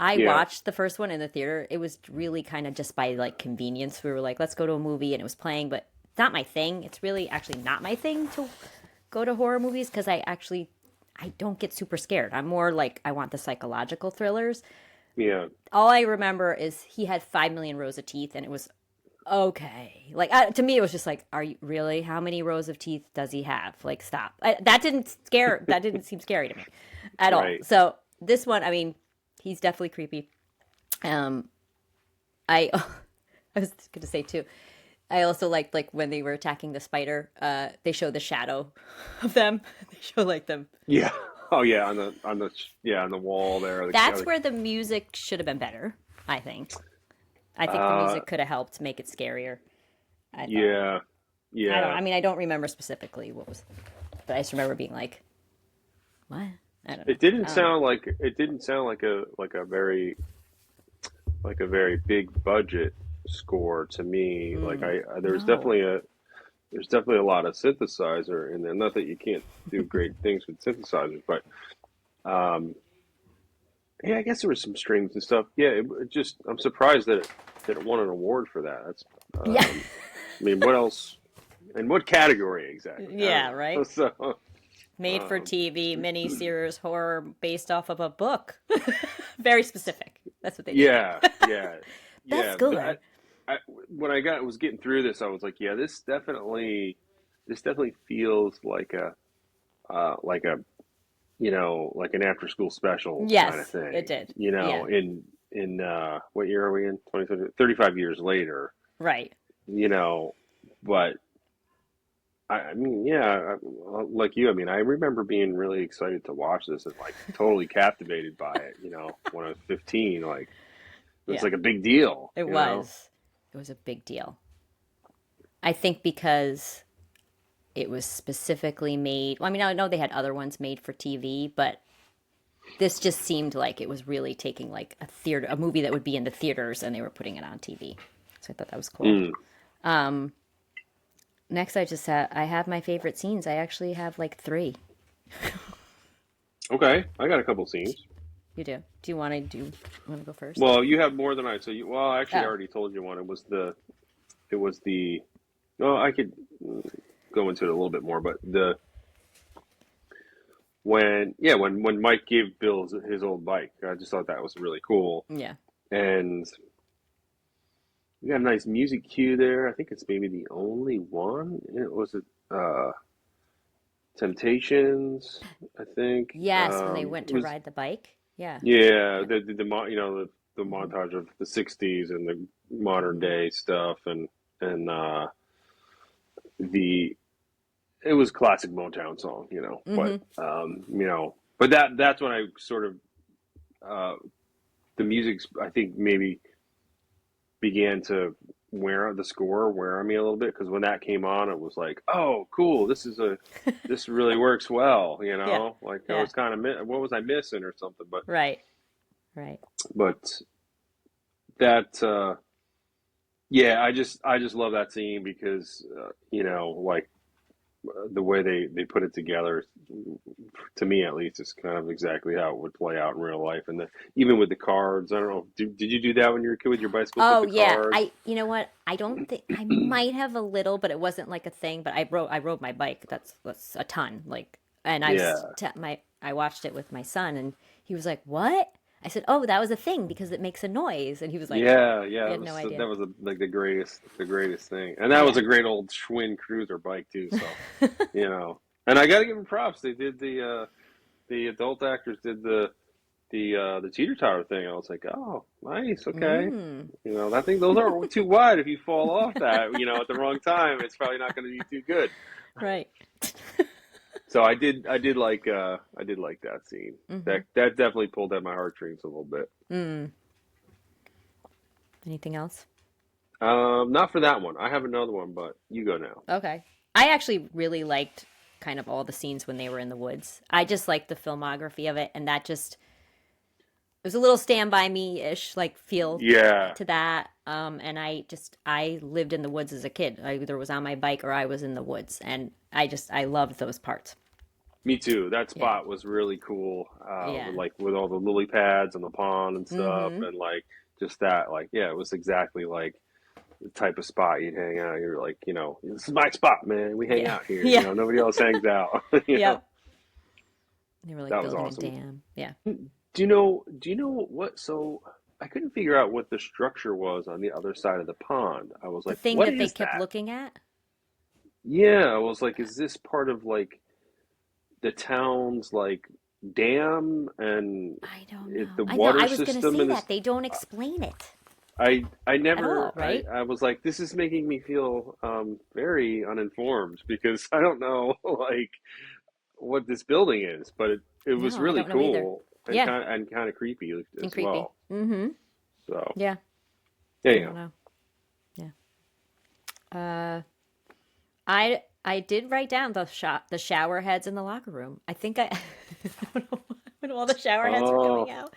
Speaker 1: I
Speaker 2: Yeah.
Speaker 1: watched the first one in the theater. It was really kind of just by like convenience. We were like, let's go to a movie, and it was playing, but it's not my thing. It's really actually not my thing to go to horror movies because I don't get super scared. I'm more like I want the psychological thrillers.
Speaker 2: Yeah.
Speaker 1: All I remember is he had 5 million rows of teeth, and it was okay. Like to me, it was just like, are you really? How many rows of teeth does he have? Like, stop. That didn't scare. That didn't seem scary to me at all.
Speaker 2: Right.
Speaker 1: So this one, I mean, he's definitely creepy. Um, I I was going to say too. I also liked like when they were attacking the spider. They show the shadow of them. They show like them.
Speaker 2: Yeah. Oh yeah, on the wall there.
Speaker 1: That's where the music should have been better. I think. I think the
Speaker 2: Uh
Speaker 1: music could have helped make it scarier. I thought.
Speaker 2: yeah.
Speaker 1: I don't.
Speaker 2: Yeah.
Speaker 1: I mean, I don't remember specifically what was, but I just remember being like, "What?" I don't know.
Speaker 2: It didn't sound like a very big budget score to me. Like,
Speaker 1: No.
Speaker 2: there's definitely a lot of synthesizer in there. Not that you can't do great things with synthesizers, but um yeah, I guess there was some strings and stuff. Yeah, it just I'm surprised that it won an award for that. That's
Speaker 1: Yeah.
Speaker 2: I mean, what else? In what category exactly? I don't
Speaker 1: Yeah.
Speaker 2: know.
Speaker 1: Right.
Speaker 2: So,
Speaker 1: Made for
Speaker 2: um,
Speaker 1: TV miniseries horror based off of a book. Very specific. That's what they did.
Speaker 2: yeah, yeah,
Speaker 1: Best
Speaker 2: yeah.
Speaker 1: score.
Speaker 2: When I was getting through this, I was like, yeah, this definitely feels like a, like an after school special kind of
Speaker 1: Yes, it
Speaker 2: thing.
Speaker 1: did. Yeah.
Speaker 2: In what year are we in? 2020, 35 years later.
Speaker 1: Right.
Speaker 2: You know, but I mean, yeah, like you, I mean, I remember being really excited to watch this and like totally captivated by it. When I was 15, like it was
Speaker 1: Yeah.
Speaker 2: like a big deal.
Speaker 1: It was. It was a big deal. I think because it was specifically made. Well, I mean, I know they had other ones made for TV, but this just seemed like it was really taking like a movie that would be in the theaters, and they were putting it on TV. So I thought that was cool.
Speaker 2: Mm,
Speaker 1: Next, I have my favorite scenes. I actually have like three.
Speaker 2: okay, I got a couple scenes.
Speaker 1: You do? Do you want to do? Want to go first?
Speaker 2: Well, you have more than I. So well, actually, I
Speaker 1: Oh,
Speaker 2: already told you one. It was the. No, I could go into it a little bit more, but when Mike gave Bill his old bike, I just thought that was really cool.
Speaker 1: yeah.
Speaker 2: And We got a nice music cue there. I think it's maybe the only one. It was it Temptations, I think.
Speaker 1: Yes, when they went
Speaker 2: It
Speaker 1: to
Speaker 2: was
Speaker 1: ride the bike. Yeah.
Speaker 2: yeah,
Speaker 1: Yep.
Speaker 2: the
Speaker 1: Hmm.
Speaker 2: montage of the '60s and the modern
Speaker 1: Hmm.
Speaker 2: day stuff and the it was classic Motown song, but
Speaker 1: Hmm.
Speaker 2: but that's when I sort of uh, the music I think maybe began to wear on me a little bit because when that came on, it was like, oh, cool, this really works well,
Speaker 1: Yeah.
Speaker 2: like I
Speaker 1: Yeah.
Speaker 2: was kind of what was I missing or something,
Speaker 1: Right. Right.
Speaker 2: but that yeah, I just love that scene because like the way they put it together, to me at least, is kind of exactly how it would play out in real life. And even with the cards, I don't know, did you do that when you were a kid with your bicycle? Put
Speaker 1: Oh
Speaker 2: the
Speaker 1: yeah.
Speaker 2: cards.
Speaker 1: You know what? I don't think I might have a little, but it wasn't like a thing. But I rode my bike. That's a ton. Like, and
Speaker 2: Yeah,
Speaker 1: I watched it with my son, and he was like, "What?" I said, "Oh, that was a thing because it makes a noise." And he was like,
Speaker 2: yeah.
Speaker 1: he
Speaker 2: That
Speaker 1: had no
Speaker 2: was
Speaker 1: idea.
Speaker 2: that was like the greatest thing, and that was
Speaker 1: Yeah.
Speaker 2: a great old Schwinn cruiser bike too. So, you know, and I got to give them props. They did the adult actors did the teeter totter thing. I was like, oh, nice, okay.
Speaker 1: Mm.
Speaker 2: I think those aren't too wide. If you fall off that, at the wrong time, it's probably not going to be too good.
Speaker 1: Right.
Speaker 2: So I did like that scene.
Speaker 1: Hmm.
Speaker 2: That definitely pulled at my heartstrings a little bit.
Speaker 1: Mm. Anything else?
Speaker 2: Not for that one. I have another one, but you go now.
Speaker 1: Okay. I actually really liked kind of all the scenes when they were in the woods. I just liked the filmography of it, and that just it was a little Stand By Me ish like feel
Speaker 2: Yeah,
Speaker 1: to that. And I lived in the woods as a kid. I either was on my bike or I was in the woods, and I loved those parts.
Speaker 2: me too. That
Speaker 1: Yeah,
Speaker 2: spot was really cool.
Speaker 1: yeah.
Speaker 2: With all the lily pads and the pond and stuff,
Speaker 1: Mm-hmm.
Speaker 2: and like just that. Like, yeah, it was exactly like the type of spot you'd hang out. You're like, this is my spot, man. We hang
Speaker 1: Yeah,
Speaker 2: out here.
Speaker 1: yeah,
Speaker 2: Nobody else hangs out.
Speaker 1: yep. They were like
Speaker 2: That was
Speaker 1: building a
Speaker 2: awesome.
Speaker 1: dam. Yeah,
Speaker 2: Do you know what? So I couldn't figure out what the structure was on the other side of the pond. I was
Speaker 1: the
Speaker 2: like,
Speaker 1: thing
Speaker 2: what
Speaker 1: that they
Speaker 2: is
Speaker 1: kept
Speaker 2: that?
Speaker 1: looking at.
Speaker 2: Yeah, I was like, is this part of like the town's like dam and
Speaker 1: I don't know.
Speaker 2: the
Speaker 1: I know.
Speaker 2: water
Speaker 1: I was gonna
Speaker 2: system
Speaker 1: say
Speaker 2: and this?
Speaker 1: that they don't explain it
Speaker 2: I
Speaker 1: at all,
Speaker 2: never
Speaker 1: right?
Speaker 2: I was like, this is making me feel very uninformed because I don't know like what this building is, but it was
Speaker 1: No, I
Speaker 2: really
Speaker 1: don't know either.
Speaker 2: cool and
Speaker 1: Yeah,
Speaker 2: kind of creepy
Speaker 1: and
Speaker 2: as
Speaker 1: creepy.
Speaker 2: well.
Speaker 1: Mm-hmm.
Speaker 2: So
Speaker 1: Yeah, I
Speaker 2: anyhow,
Speaker 1: don't know. Yeah. I did write down the shower heads in the locker room. I think I, I don't know, when all the shower heads were coming
Speaker 2: oh
Speaker 1: out.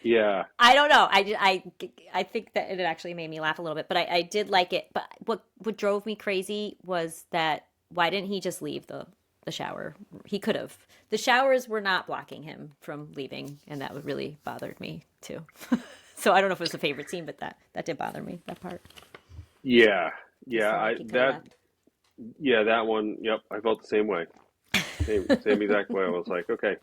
Speaker 2: yeah,
Speaker 1: I don't know. I think that it actually made me laugh a little bit, but I did like it. But what drove me crazy was that why didn't he just leave the shower? He could have. The showers were not blocking him from leaving, and that really bothered me too. So I don't know if it was a favorite scene, but that did bother me, that part.
Speaker 2: yeah,
Speaker 1: Just
Speaker 2: yeah.
Speaker 1: felt
Speaker 2: I
Speaker 1: like he could have
Speaker 2: that
Speaker 1: left.
Speaker 2: yeah that one. Yep, I felt the same way. Same exact way. I was like, okay,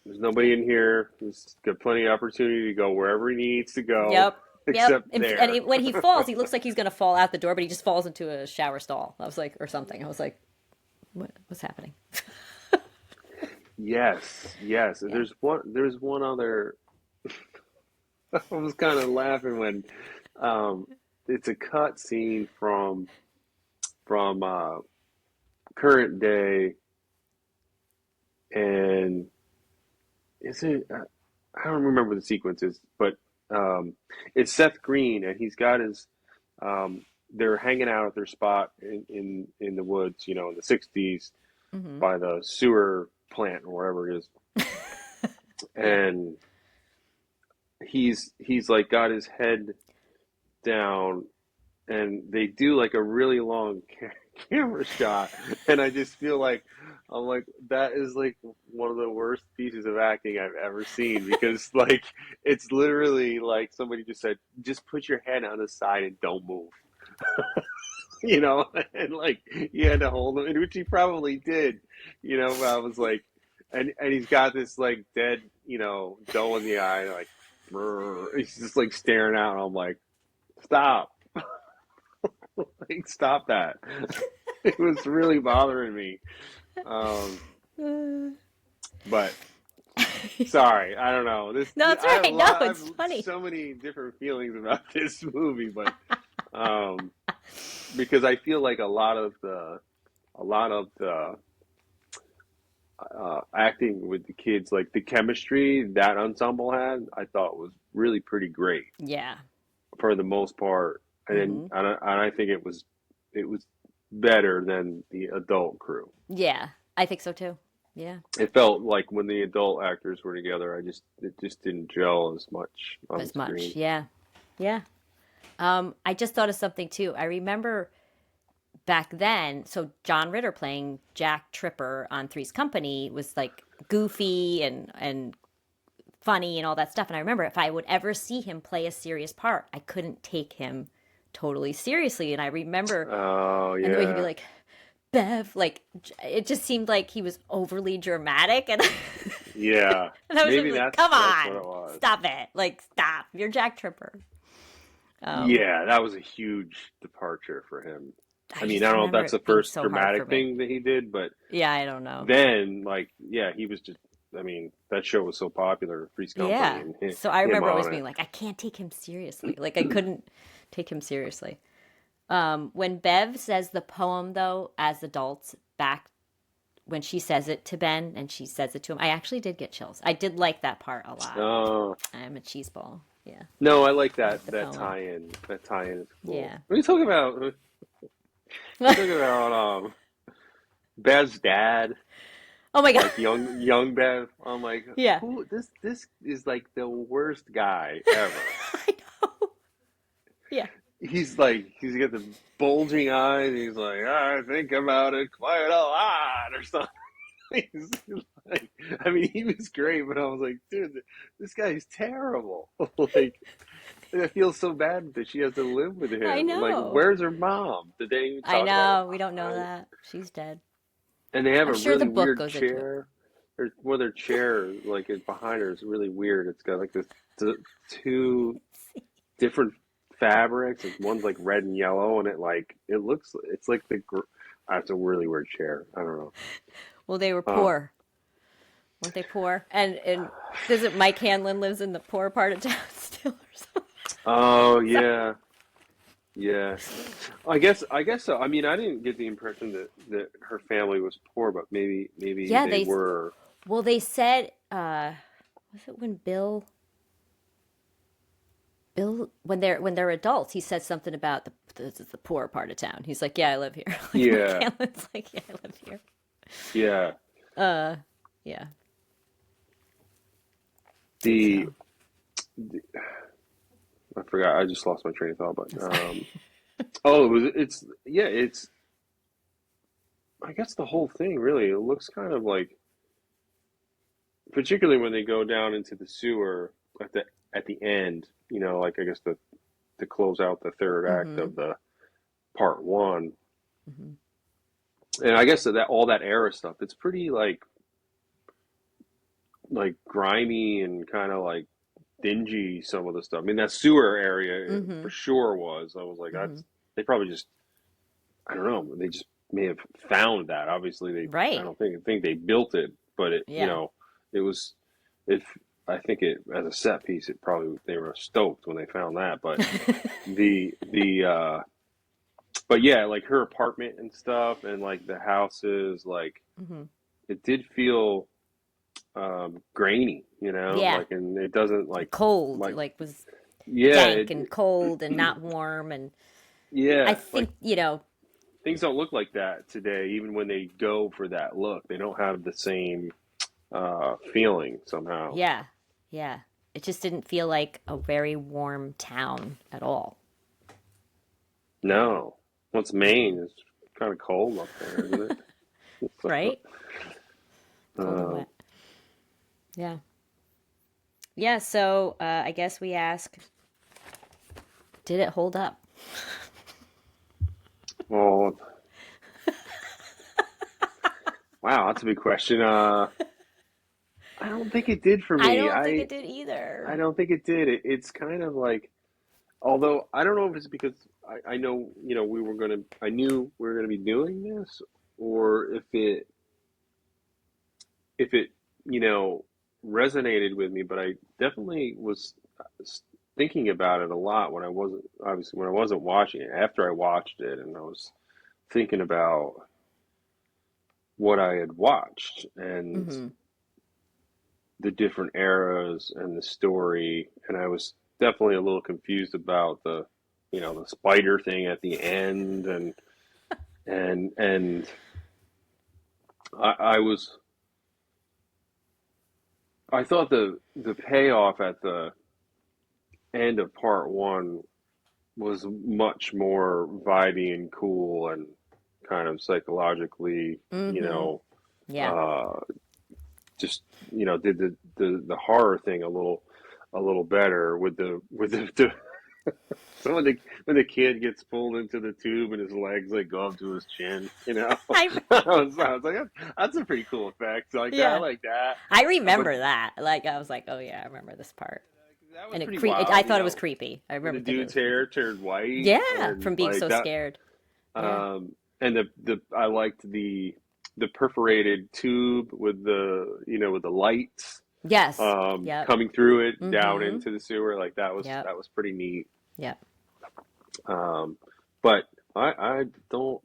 Speaker 2: there's nobody
Speaker 1: Yeah.
Speaker 2: in here. He's got plenty of opportunity to go wherever he needs to go,
Speaker 1: Yep. Yep.
Speaker 2: except there.
Speaker 1: When he falls, he looks like he's gonna fall out the door, but he just falls into a shower stall. I was like, or something. I was like, what's happening?
Speaker 2: Yes, yes.
Speaker 1: Yeah.
Speaker 2: There's one other. I was kind of laughing when um, it's a cut scene from current day, and is it? I don't remember the sequences, but um, it's Seth Green, and he's got his. Um, they're hanging out at their spot in the woods, in the '60s
Speaker 1: Hmm.
Speaker 2: by the sewer plant or wherever it is,
Speaker 1: Yeah.
Speaker 2: and he's like got his head down and they do like a really long camera shot and I just feel like I'm like that is like one of the worst pieces of acting I've ever seen because like it's literally like somebody just said just put your head on the side and don't move and like you had to hold him which he probably did but I was like and he's got this like dead doe in the eye like brr, he's just like staring out and I'm like stop Like, stop that. It was really bothering me. Um, but sorry, I don't know.
Speaker 1: No, it's
Speaker 2: I have a
Speaker 1: right. No,
Speaker 2: lot. I have
Speaker 1: it's funny.
Speaker 2: so many different feelings about this movie, but um, because I feel like a lot of the acting with the kids, like the chemistry that ensemble had, I thought was really pretty great
Speaker 1: Yeah.
Speaker 2: for the most part,
Speaker 1: Hmm.
Speaker 2: and I think it was better than the adult crew.
Speaker 1: Yeah, I think so too. Yeah,
Speaker 2: It felt like when the adult actors were together, it just didn't gel as much on the
Speaker 1: as much.
Speaker 2: screen.
Speaker 1: Yeah, yeah. I just thought of something too. I remember back then, so John Ritter playing Jack Tripper on Three's Company was like goofy and funny and all that stuff. And I remember if I would ever see him play a serious part, I couldn't take him totally seriously. And I remember,
Speaker 2: Oh
Speaker 1: and the way he'd be
Speaker 2: yeah,
Speaker 1: like, Bev, like it just seemed like he was overly dramatic, and
Speaker 2: yeah.
Speaker 1: and I was just
Speaker 2: Maybe
Speaker 1: like, come
Speaker 2: that's what it
Speaker 1: on,
Speaker 2: was.
Speaker 1: stop it, like stop, you're Jack Tripper. Um,
Speaker 2: Yeah, that was a huge departure for him. I
Speaker 1: I
Speaker 2: mean, I
Speaker 1: just
Speaker 2: don't know if
Speaker 1: remember
Speaker 2: that's the
Speaker 1: it being
Speaker 2: first
Speaker 1: so hard for
Speaker 2: dramatic
Speaker 1: me.
Speaker 2: thing that he did, but
Speaker 1: Yeah, I don't know.
Speaker 2: then, like, yeah, he was just. I mean, that show was so popular, Three's Company,
Speaker 1: Yeah.
Speaker 2: and
Speaker 1: So I
Speaker 2: him
Speaker 1: remember always
Speaker 2: on
Speaker 1: being
Speaker 2: it.
Speaker 1: like, I can't take him seriously. Like I couldn't take him seriously. When Bev says the poem though, as adults, back when she says it to Ben and she says it to him, I actually did get chills. I did like that part a lot.
Speaker 2: Oh
Speaker 1: I'm a cheese ball. Yeah.
Speaker 2: no, I like
Speaker 1: I like the
Speaker 2: that
Speaker 1: poem.
Speaker 2: tie-in. That tie-in is cool.
Speaker 1: Yeah.
Speaker 2: What are you talking about? We're talking about Bev's dad,
Speaker 1: Oh my god.
Speaker 2: like young Bev. I'm like,
Speaker 1: Yeah.
Speaker 2: who? This is like the worst guy ever.
Speaker 1: I know. Yeah.
Speaker 2: He's like he's got the bulging eyes. He's like, I think about it quite a lot, or something. He's like, I mean, he was great, but I was like, dude, this guy is terrible. Like, I feel so bad that she has to live with
Speaker 1: I
Speaker 2: him. Like,
Speaker 1: know.
Speaker 2: where's her mom? Did they even
Speaker 1: I
Speaker 2: talk about her
Speaker 1: know. We don't know
Speaker 2: mom?
Speaker 1: that. She's dead.
Speaker 2: And they have
Speaker 1: I'm
Speaker 2: a
Speaker 1: sure the
Speaker 2: really
Speaker 1: book
Speaker 2: weird
Speaker 1: goes into it.
Speaker 2: chair. Well, their chair, like, is behind her is really weird. It's got like this two different fabrics. One's like red and yellow, and it looks, it's like it's a really weird chair. I don't know.
Speaker 1: Well, they were
Speaker 2: Uh,
Speaker 1: poor. Weren't they poor? And does it Mike Hanlon lives in the poor part of town still or something?
Speaker 2: oh
Speaker 1: So,
Speaker 2: yeah, yeah. I guess so. I mean, I didn't get the impression that her family was poor, but maybe
Speaker 1: yeah,
Speaker 2: they were.
Speaker 1: they said was it when Bill when they're adults, he said something about this is the poor part of town. He's like, "Yeah, I live here." Like Mike
Speaker 2: Yeah,
Speaker 1: Hanlon's like, "Yeah, I live here."
Speaker 2: yeah.
Speaker 1: Yeah.
Speaker 2: The,
Speaker 1: So,
Speaker 2: I forgot. I just lost my train of thought. But
Speaker 1: sorry.
Speaker 2: oh, it's yeah. It's I guess the whole thing really. It looks kind of like, particularly when they go down into the sewer at the end. You know, like I guess the to close out the third act
Speaker 1: Mhm.
Speaker 2: of the part one.
Speaker 1: Mhm.
Speaker 2: And I guess that all that era stuff, it's pretty like grimy and kind of like dingy. Some of the stuff. I mean, that sewer area for
Speaker 1: Mhm.
Speaker 2: sure was. I was like,
Speaker 1: Mhm.
Speaker 2: that's they probably just I don't know. They just may have found that. Obviously, I
Speaker 1: Right.
Speaker 2: don't think they built it, but
Speaker 1: Yeah.
Speaker 2: it was if I think it as a set piece, it probably they were stoked when they found that. But the but yeah, like her apartment and stuff, and like the houses, like
Speaker 1: Mhm.
Speaker 2: it did feel grainy,
Speaker 1: Yeah.
Speaker 2: like, and it doesn't
Speaker 1: Cold,
Speaker 2: like
Speaker 1: like was
Speaker 2: yeah,
Speaker 1: dank and cold and not warm and I
Speaker 2: yeah, like
Speaker 1: think,
Speaker 2: things don't look like that today. Even when they go for that look, they don't have the same feeling somehow.
Speaker 1: yeah. Yeah. It just didn't feel like a very warm town at all.
Speaker 2: No, what's Maine is kind of cold up there, isn't it?
Speaker 1: Right? Cold and
Speaker 2: uh,
Speaker 1: wet. Yeah. Yeah, so I guess we ask, did it hold up?
Speaker 2: well, wow, that's a big question. I don't think it did for
Speaker 1: I
Speaker 2: me.
Speaker 1: don't think it did either.
Speaker 2: I don't think it did. It's kind of like Although I don't know if it's because I know, I knew we were gonna be doing this, or if it, you know, resonated with me, but I definitely was thinking about it a lot when I wasn't, obviously, when I wasn't watching it. After I watched it, and I was thinking about what I had watched and
Speaker 1: Mm-hmm.
Speaker 2: the different eras and the story, and I was definitely a little confused about the spider thing at the end, and I was I thought the payoff at the end of part one was much more vibey and cool and kind of psychologically,
Speaker 1: Mm-hmm. Yeah.
Speaker 2: uh, just did the horror thing a little better with the so when the kid gets pulled into the tube and his legs like go up to his chin,
Speaker 1: I
Speaker 2: I was like, that's a pretty cool effect. Like that, I
Speaker 1: yeah.
Speaker 2: like that.
Speaker 1: I
Speaker 2: But
Speaker 1: remember that. Like I was like, oh yeah, I remember this part.
Speaker 2: that was
Speaker 1: And
Speaker 2: pretty
Speaker 1: I
Speaker 2: wild,
Speaker 1: thought it was creepy. I
Speaker 2: when the
Speaker 1: remember thinking it
Speaker 2: dude's
Speaker 1: was creepy.
Speaker 2: hair turned white
Speaker 1: Yeah,
Speaker 2: and
Speaker 1: from being
Speaker 2: like
Speaker 1: so
Speaker 2: that.
Speaker 1: scared. Yeah.
Speaker 2: And the I liked the perforated tube with the lights
Speaker 1: Yes. Yep.
Speaker 2: coming through it down
Speaker 1: Mm-hmm.
Speaker 2: into the sewer. Like that was
Speaker 1: Yep.
Speaker 2: that was pretty neat.
Speaker 1: Yep.
Speaker 2: Um, but I don't.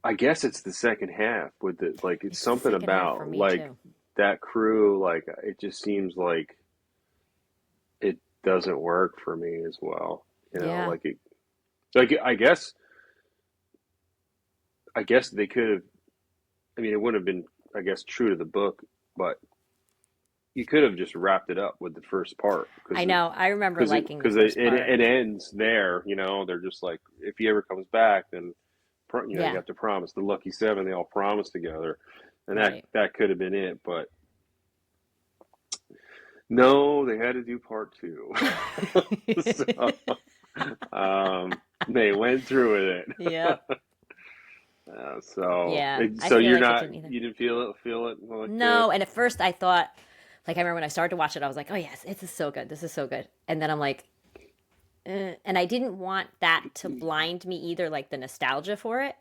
Speaker 2: I guess it's the second half with the like. It's
Speaker 1: It's the
Speaker 2: something
Speaker 1: second half for
Speaker 2: about
Speaker 1: me
Speaker 2: like
Speaker 1: too.
Speaker 2: that crew. Like it just seems like it doesn't work for me as well.
Speaker 1: Yeah.
Speaker 2: Like it. Like I guess they could have. I mean, it wouldn't have been, I guess, true to the book, but you could have just wrapped it up with the first part
Speaker 1: I
Speaker 2: because it
Speaker 1: know. I remember
Speaker 2: because it
Speaker 1: liking the
Speaker 2: because it,
Speaker 1: first
Speaker 2: it,
Speaker 1: part.
Speaker 2: it ends there. They're just like, if he ever comes back, then you
Speaker 1: Yeah.
Speaker 2: have to promise the lucky seven. They all promise together, and that
Speaker 1: Right.
Speaker 2: that could have been it. But no, they had to do part two. So they went through with it.
Speaker 1: Yep.
Speaker 2: So
Speaker 1: Yeah. I
Speaker 2: so
Speaker 1: feel
Speaker 2: you're
Speaker 1: like it
Speaker 2: not
Speaker 1: didn't either.
Speaker 2: you didn't feel it like
Speaker 1: No, and at first I thought, like, I remember when I started to watch it, I was like, oh yes, this is so good. This is so good. And then I'm like, and I didn't want that to blind me either, like the nostalgia for it.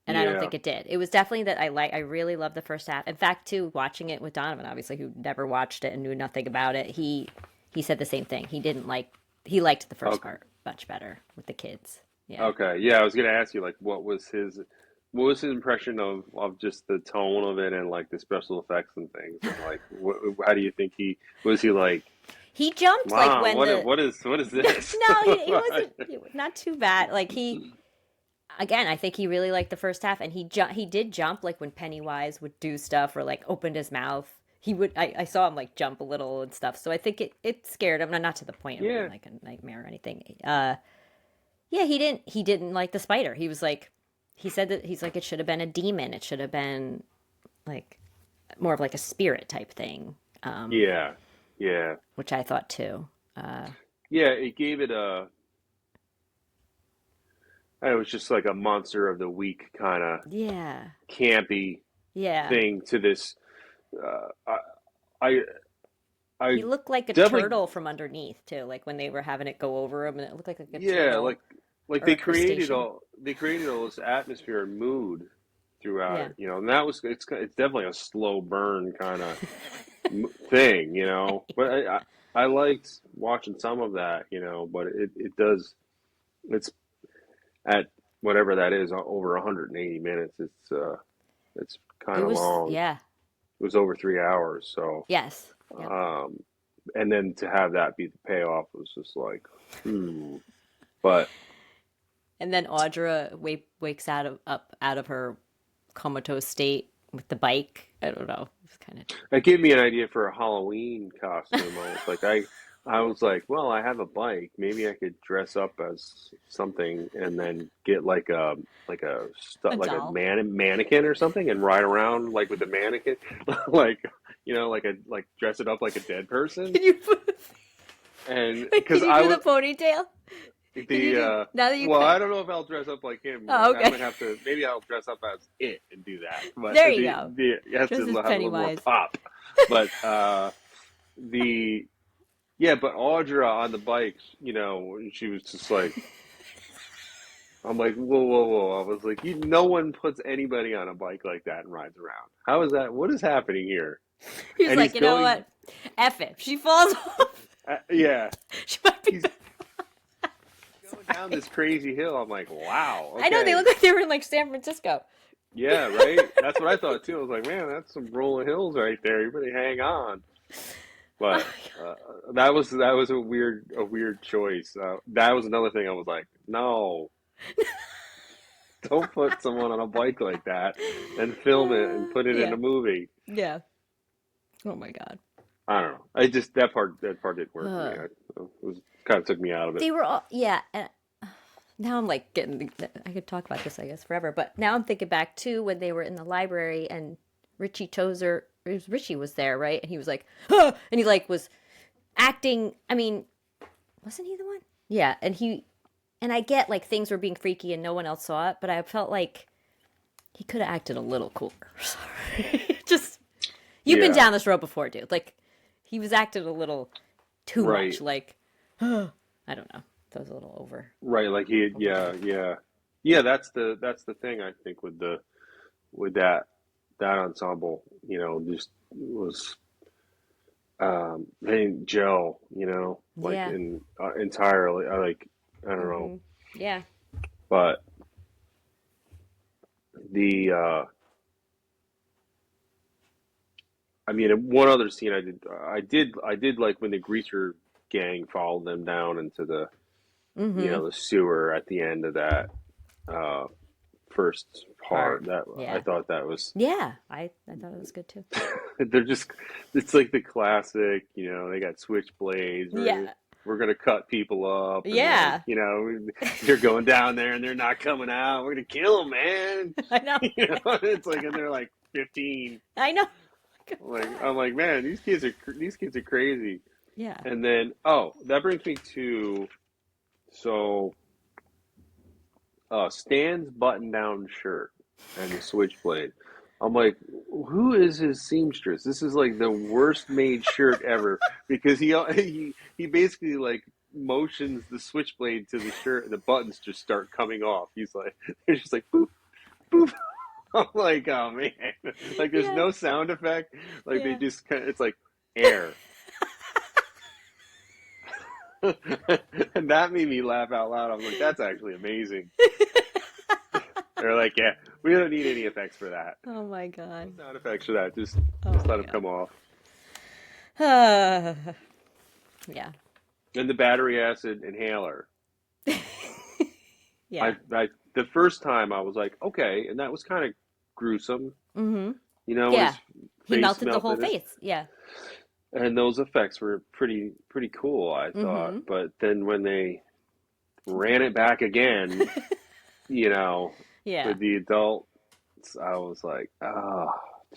Speaker 1: And I don't
Speaker 2: yeah.
Speaker 1: think it did. It was definitely that I really loved the first half. In fact, too, watching it with Donovan, obviously, who never watched it and knew nothing about it, he said the same thing. He liked the first
Speaker 2: Okay.
Speaker 1: part much better with the kids. Yeah.
Speaker 2: Okay. Yeah, I was gonna ask you like what was his impression of just the tone of it and like the special effects and things, and like how do you think he was he like,
Speaker 1: He jumped like
Speaker 2: Mom,
Speaker 1: when the
Speaker 2: what is this?
Speaker 1: no, he wasn't not too bad. Like he again, I think he really liked the first half, and he did jump like when Pennywise would do stuff or like opened his mouth. He would. I saw him like jump a little and stuff. So I think it scared him. Not to the point of being
Speaker 2: Yeah.
Speaker 1: like a nightmare or anything. Yeah, he didn't like the spider. He was like, he said that he's like it should have been a demon. It should have been like more of like a spirit type thing,
Speaker 2: Yeah. Yeah.
Speaker 1: which I thought too. Uh,
Speaker 2: Yeah, it gave it it was just like a monster of the week kind of
Speaker 1: yeah,
Speaker 2: campy
Speaker 1: yeah.
Speaker 2: thing to this. I I I
Speaker 1: He looked like a
Speaker 2: definitely.
Speaker 1: turtle from underneath too, like when they were having it go over him, and it looked like a
Speaker 2: Yeah,
Speaker 1: turtle
Speaker 2: like
Speaker 1: or
Speaker 2: they
Speaker 1: a
Speaker 2: created
Speaker 1: crustacean.
Speaker 2: all this atmosphere and mood throughout
Speaker 1: Yeah.
Speaker 2: it, and that was it's definitely a slow burn kind of thing, But I liked watching some of that, but it does it's at whatever that is over 180 minutes. It's
Speaker 1: It
Speaker 2: kind of
Speaker 1: was,
Speaker 2: long.
Speaker 1: yeah,
Speaker 2: It was over 3 hours, so
Speaker 1: yes, yep.
Speaker 2: um, and then to have that be the payoff was just like, but.
Speaker 1: And then Audra wakes up out of her comatose state with the bike. I don't know. It's kind of
Speaker 2: That gave me an idea for a Halloween costume. I was like, well, I have a bike. Maybe I could dress up as something and then get
Speaker 1: a
Speaker 2: like a
Speaker 1: doll.
Speaker 2: mannequin or something and ride around like with the mannequin, like like dress it up like a dead person.
Speaker 1: Can you put,
Speaker 2: And
Speaker 1: can
Speaker 2: because
Speaker 1: you
Speaker 2: I
Speaker 1: do the
Speaker 2: was
Speaker 1: ponytail? Can you
Speaker 2: the
Speaker 1: do now that you
Speaker 2: well,
Speaker 1: could?
Speaker 2: I don't know if I'll dress up like him.
Speaker 1: Oh,
Speaker 2: I
Speaker 1: okay.
Speaker 2: might have to. Maybe I'll dress up as it and do that. But
Speaker 1: There you
Speaker 2: the
Speaker 1: go.
Speaker 2: the you have to
Speaker 1: Just as
Speaker 2: have a little more
Speaker 1: Pennywise.
Speaker 2: pop. But the yeah, but Audra on the bike, she was just like, I'm like, whoa, whoa, whoa. I was like, no one puts anybody on a bike like that and rides around. How is that? What is happening here?
Speaker 1: He was
Speaker 2: And he's
Speaker 1: like, you know
Speaker 2: going,
Speaker 1: what? F it. If she falls off,
Speaker 2: yeah,
Speaker 1: she might be
Speaker 2: he's
Speaker 1: dead.
Speaker 2: going down
Speaker 1: Sorry.
Speaker 2: this crazy hill. I'm like, wow,
Speaker 1: I know they
Speaker 2: okay.
Speaker 1: look like they were in like San Francisco.
Speaker 2: Yeah, right? That's what I thought too. I was like, man, that's some rolling hills right there. You better hang on.
Speaker 1: Oh
Speaker 2: But
Speaker 1: my
Speaker 2: that was a weird choice. That was another thing I was like, no, don't put someone on a bike like that and film it and put it in
Speaker 1: yeah.
Speaker 2: a movie.
Speaker 1: Yeah. Oh my God.
Speaker 2: I don't know. I just that part didn't work for me.
Speaker 1: Ugh.
Speaker 2: It was kind of took me out of it.
Speaker 1: They were all, yeah. And now I'm like I could talk about this, I guess, forever. But now I'm thinking back to when they were in the library and Richie Tozer, Richie was there, right? And he was like, huh! And he like was acting. I mean, wasn't he the one? Yeah. And I get like things were being freaky and no one else saw it, but I felt like he could have acted a little cooler. Sorry. Just, you've been
Speaker 2: Yeah,
Speaker 1: down this road before, dude. Like, he was acting a little too
Speaker 2: right,
Speaker 1: much. Like, I don't know. That was a little
Speaker 2: right. Like he, yeah,
Speaker 1: overdone.
Speaker 2: yeah, yeah. That's the thing I think with that ensemble. Just was they didn't gel. Like
Speaker 1: Yeah.
Speaker 2: in entirely. I don't know,
Speaker 1: Hmm. Yeah.
Speaker 2: but the I mean, one other scene I did like when the greaser gang followed them down into
Speaker 1: Hmm.
Speaker 2: the sewer at the end of that uh, first
Speaker 1: Part.
Speaker 2: part. That I
Speaker 1: Yeah.
Speaker 2: thought that was
Speaker 1: Yeah. I thought it was good too.
Speaker 2: they're just it's like the classic. They got switchblades. We're
Speaker 1: Yeah.
Speaker 2: we're gonna cut people up, and like
Speaker 1: Yeah.
Speaker 2: they're going down there and they're not coming out. We're gonna kill them, man.
Speaker 1: I know.
Speaker 2: It's like and they're like 15.
Speaker 1: I know.
Speaker 2: I'm like, man, these kids are crazy.
Speaker 1: Yeah.
Speaker 2: And then, that brings me to so Stan's button-down shirt and the switchblade. I'm like, who is his seamstress? This is like the worst made shirt ever because he basically like motions the switchblade to the shirt and the buttons just start coming off. He's like, it's just like boop boop. I'm like, oh man, like there's
Speaker 1: Yeah.
Speaker 2: no sound effect. Like they
Speaker 1: Yeah.
Speaker 2: just it's like air. And that made me laugh out loud. I was like, that's actually amazing. They're like, yeah, we don't need any effects for that.
Speaker 1: Oh my
Speaker 2: No
Speaker 1: God.
Speaker 2: sound effects for that. Just
Speaker 1: Oh
Speaker 2: just
Speaker 1: my
Speaker 2: let them come off.
Speaker 1: God. Yeah.
Speaker 2: And the battery acid inhaler.
Speaker 1: Yeah.
Speaker 2: The first time I was like, okay, and that was kind of gruesome.
Speaker 1: Hmm.
Speaker 2: When
Speaker 1: Yeah.
Speaker 2: his
Speaker 1: He
Speaker 2: face
Speaker 1: melted the whole
Speaker 2: melted,
Speaker 1: face. Yeah.
Speaker 2: and those effects were pretty cool, I thought.
Speaker 1: Hmm.
Speaker 2: But then when they ran it back again, you know,
Speaker 1: Yeah.
Speaker 2: with the adult, I was like, oh,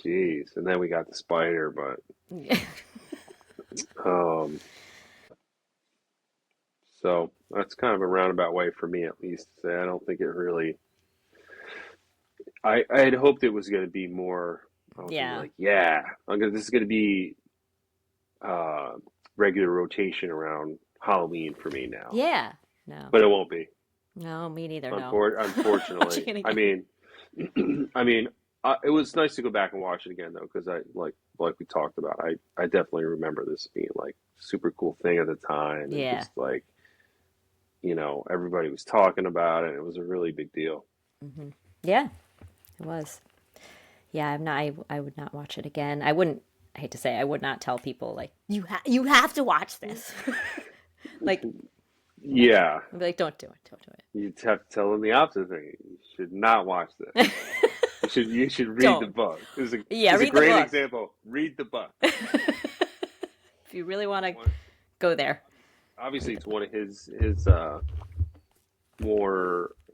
Speaker 2: geez. And then we got the spider, but
Speaker 1: Yeah.
Speaker 2: um, so that's kind of a roundabout way for me, at least, to say I don't think it really. I had hoped it was going to be more. I was going to be
Speaker 1: Yeah.
Speaker 2: like, yeah, This is going to be uh, regular rotation around Halloween for me now,
Speaker 1: Yeah. No.
Speaker 2: but it won't be.
Speaker 1: No, me neither. No.
Speaker 2: Unfortunately,
Speaker 1: Watching it
Speaker 2: I
Speaker 1: again.
Speaker 2: mean, I mean, it was nice to go back and watch it again though, because I like we talked about. I definitely remember this being like super cool thing at the time, and
Speaker 1: Yeah.
Speaker 2: just like everybody was talking about it. It was a really big deal.
Speaker 1: Hmm. Yeah. It was. Yeah. I'm not. I would not watch it again. I wouldn't. I hate to say, I would not tell people like you have to watch this. Like, no.
Speaker 2: Yeah,
Speaker 1: I'd be like, don't do it. Don't do
Speaker 2: you'd have to tell them the opposite thing. You should not watch this.
Speaker 1: it.
Speaker 2: You should read the
Speaker 1: Don't.
Speaker 2: book.
Speaker 1: Yeah.
Speaker 2: This is a
Speaker 1: Read the
Speaker 2: great
Speaker 1: book.
Speaker 2: example. Read the book.
Speaker 1: If you really want to
Speaker 2: One,
Speaker 1: go there,
Speaker 2: obviously,
Speaker 1: read the
Speaker 2: it's
Speaker 1: book.
Speaker 2: one of his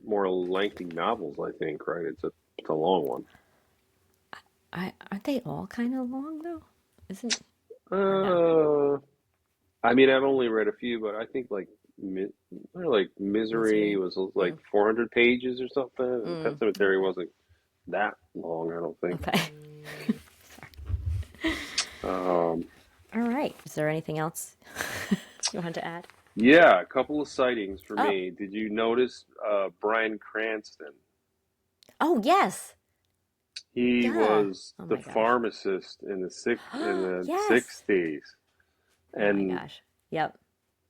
Speaker 2: more lengthy novels. I think, right? It's a long one.
Speaker 1: Aren't they all kind of long though? Isn't or no?
Speaker 2: Uh, I mean, I've only read a few, but I think like Misery
Speaker 1: Misery.
Speaker 2: was like
Speaker 1: Mm.
Speaker 2: 400 pages or something. And Pet
Speaker 1: Mm.
Speaker 2: Cemetery
Speaker 1: Okay.
Speaker 2: wasn't that long, I don't think.
Speaker 1: Okay.
Speaker 2: Um,
Speaker 1: All right. Is there anything else you wanted to add?
Speaker 2: Yeah, a couple of sightings for
Speaker 1: Oh,
Speaker 2: me. Did you notice Bryan Cranston?
Speaker 1: oh yes.
Speaker 2: He
Speaker 1: Duh.
Speaker 2: was
Speaker 1: Oh
Speaker 2: the
Speaker 1: my gosh.
Speaker 2: pharmacist in the
Speaker 1: Yes.
Speaker 2: 60s,
Speaker 1: Oh my
Speaker 2: and
Speaker 1: gosh. Yep.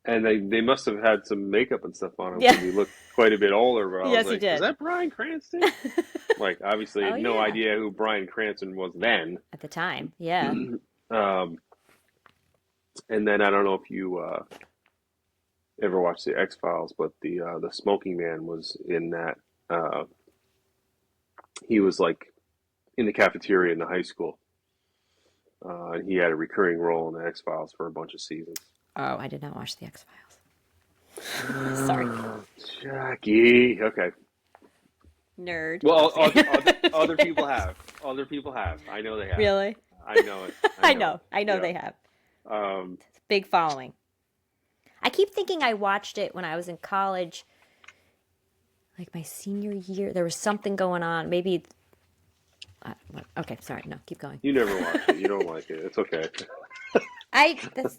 Speaker 2: they must have had some makeup and stuff on him
Speaker 1: Yeah.
Speaker 2: because he looked quite a bit older. But I was
Speaker 1: Yes, he
Speaker 2: like, is
Speaker 1: did.
Speaker 2: that Bryan Cranston? Like, obviously, I
Speaker 1: Oh
Speaker 2: had no
Speaker 1: yeah.
Speaker 2: idea who Bryan Cranston was then.
Speaker 1: At the time. Yeah.
Speaker 2: Um, and then I don't know if you ever watched the X Files, but the Smoking Man was in that. Uh, he was like in the cafeteria in the high school. And he had a recurring role in the X Files for a bunch of seasons.
Speaker 1: Oh, I did not watch the X Files. Sorry.
Speaker 2: Jackie. Okay.
Speaker 1: Nerd.
Speaker 2: Well,
Speaker 1: Just kidding.
Speaker 2: other people have. Other people have. I know they have.
Speaker 1: Really?
Speaker 2: I know it. I
Speaker 1: I
Speaker 2: know it.
Speaker 1: know. I know
Speaker 2: Yeah.
Speaker 1: they have.
Speaker 2: Um,
Speaker 1: Big following. I keep thinking I watched it when I was in college, like my senior year. There was something going on. Maybe. Okay, sorry. No, keep going.
Speaker 2: you never watched it. You don't like it. It's okay.
Speaker 1: That's.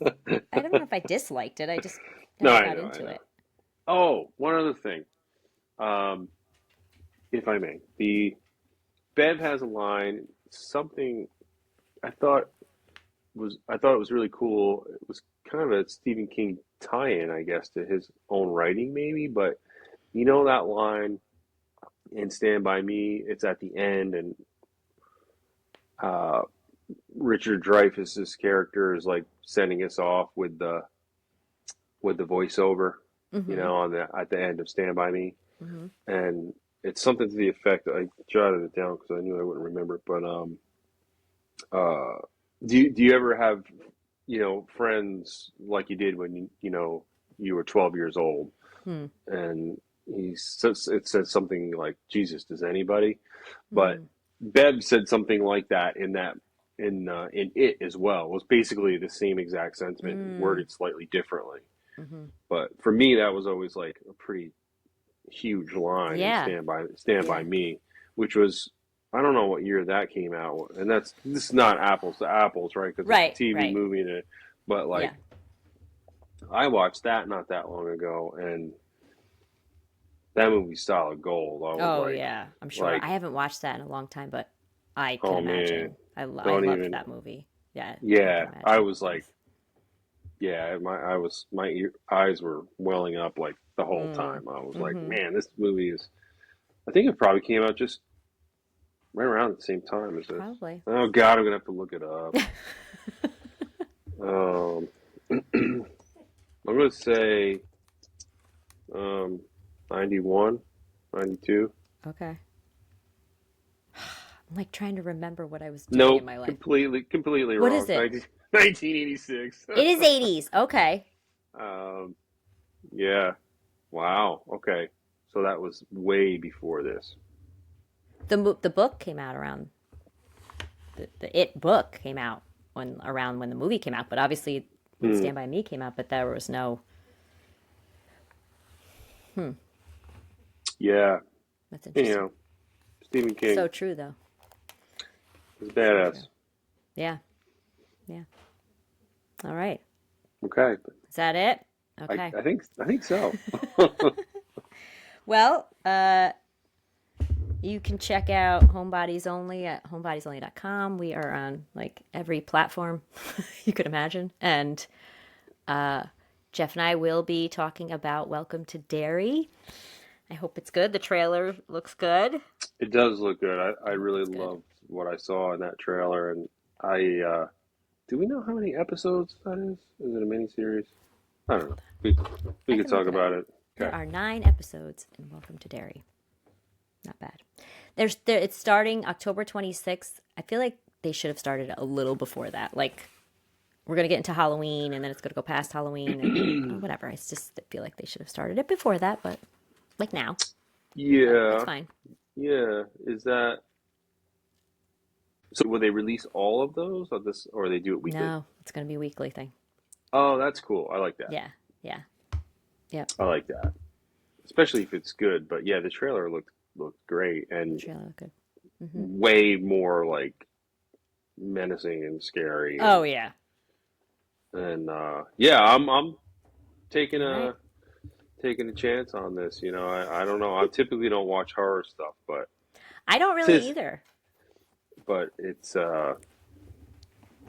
Speaker 1: I don't know if I disliked it. I just
Speaker 2: No,
Speaker 1: never
Speaker 2: I
Speaker 1: got
Speaker 2: know. I
Speaker 1: into
Speaker 2: know.
Speaker 1: it.
Speaker 2: Oh, one other thing. Um, if I may, the Bev has a line. Something I thought it was really cool. It was kind of a Stephen King tie-in, I guess, to his own writing, maybe. But you know that line in Stand By Me, it's at the end, and uh, Richard Dreyfuss's character is like sending us off with the voiceover,
Speaker 1: Mm-hmm.
Speaker 2: on the at the end of Stand By Me,
Speaker 1: Mm-hmm.
Speaker 2: and it's something to the effect. I jotted it down because I knew I wouldn't remember it, but uh, do you ever have friends like you did when you were 12 years old,
Speaker 1: Hmm.
Speaker 2: and it says something like Jesus, does anybody? But
Speaker 1: Hmm.
Speaker 2: Bev said something like that in it as well. It was basically the same exact sentiment,
Speaker 1: Hmm.
Speaker 2: worded slightly differently.
Speaker 1: Mm-hmm.
Speaker 2: But for me, that was always like a pretty huge line in
Speaker 1: Yeah.
Speaker 2: Stand by
Speaker 1: Yeah.
Speaker 2: Me, which was, I don't know what year that came out, and this is not apples to apples, right? Because it's a
Speaker 1: Right.
Speaker 2: TV
Speaker 1: Right.
Speaker 2: movie, but
Speaker 1: Yeah.
Speaker 2: like I watched that not that long ago, and that movie's solid gold. I was
Speaker 1: Oh yeah. I'm sure. I
Speaker 2: like,
Speaker 1: haven't watched that in a long time, but I can
Speaker 2: oh man,
Speaker 1: imagine. I
Speaker 2: don't
Speaker 1: loved
Speaker 2: even.
Speaker 1: that movie. Yeah. I can
Speaker 2: Yeah, I
Speaker 1: imagine.
Speaker 2: was
Speaker 1: It was.
Speaker 2: like, yeah, eyes were welling up like the whole
Speaker 1: Mm.
Speaker 2: time. I was like,
Speaker 1: Mm-hmm.
Speaker 2: man, this movie is. I think it probably came out just right around the same time as this.
Speaker 1: Probably.
Speaker 2: Oh God, I'm gonna have to look it up. Um, I'm gonna say um, 91, 92.
Speaker 1: Okay. I'm like trying to remember what I was doing in
Speaker 2: Nope,
Speaker 1: my life.
Speaker 2: completely
Speaker 1: What is
Speaker 2: wrong.
Speaker 1: it?
Speaker 2: 1986.
Speaker 1: It is 80s. Okay.
Speaker 2: um, yeah. Wow. Okay. So that was way before this.
Speaker 1: The book came out around the It book came out when the movie came out, but obviously when
Speaker 2: Hmm.
Speaker 1: Stand by Me came out, but there was no.
Speaker 2: Yeah.
Speaker 1: That's
Speaker 2: You
Speaker 1: interesting.
Speaker 2: know, Stephen King
Speaker 1: So true though.
Speaker 2: is
Speaker 1: So true.
Speaker 2: badass.
Speaker 1: Yeah. Yeah. All right.
Speaker 2: Okay.
Speaker 1: Is that it?
Speaker 2: I,
Speaker 1: Okay.
Speaker 2: I think I think so.
Speaker 1: Well, you can check out Homebodies Only at homebodiesonly.com. We are on like every platform you could imagine. And Jeff and I will be talking about Welcome to Derry. I hope it's good. The trailer looks good.
Speaker 2: It does look good. I
Speaker 1: I hope
Speaker 2: really
Speaker 1: it's good.
Speaker 2: loved what I saw in that trailer, and I do we know how many episodes that is? Is it a miniseries? I don't know. We
Speaker 1: I
Speaker 2: could
Speaker 1: can
Speaker 2: talk
Speaker 1: look it up.
Speaker 2: about it.
Speaker 1: There
Speaker 2: Okay.
Speaker 1: are 9 episodes in Welcome to Derry. Not bad. It's starting October 26th. I feel like they should have started a little before that. Like we're gonna get into Halloween, and then it's gonna go past Halloween, and whatever. I just feel like they should have started it before that, but like now. But that's
Speaker 2: Yeah,
Speaker 1: fine.
Speaker 2: yeah. Is that so? Will they release all of those, or they do it weekly?
Speaker 1: No, it's gonna be a weekly thing.
Speaker 2: Oh, that's cool. I like that.
Speaker 1: Yeah, yeah, yep.
Speaker 2: I like that, especially if it's good. But yeah, the trailer looked great
Speaker 1: The
Speaker 2: and
Speaker 1: trailer looked good. Hmm.
Speaker 2: way more like menacing and scary,
Speaker 1: Oh
Speaker 2: and
Speaker 1: yeah,
Speaker 2: And yeah, I'm taking
Speaker 1: All right.
Speaker 2: a chance on this. I don't know. I typically don't watch horror stuff, but
Speaker 1: I don't really
Speaker 2: this
Speaker 1: either.
Speaker 2: it's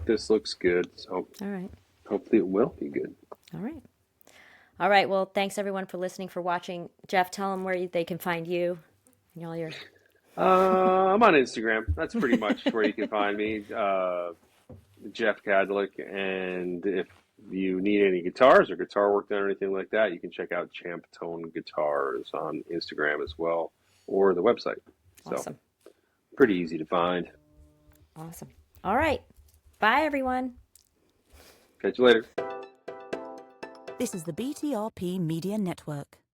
Speaker 2: this looks good. So
Speaker 1: All right.
Speaker 2: hopefully it will be good.
Speaker 1: All right. All right. Well, thanks everyone for listening, for watching. Jeff, tell them where they can find you and all your.
Speaker 2: I'm on Instagram. That's pretty much where you can find me, Jeff Cadlick. And if you need any guitars or guitar work done or anything like that, you can check out Champ Tone Guitars on Instagram as well, or the website. So
Speaker 1: Awesome.
Speaker 2: pretty easy to find.
Speaker 1: Awesome. All right. Bye, everyone.
Speaker 2: Catch you later.
Speaker 3: This is the BTRP Media Network.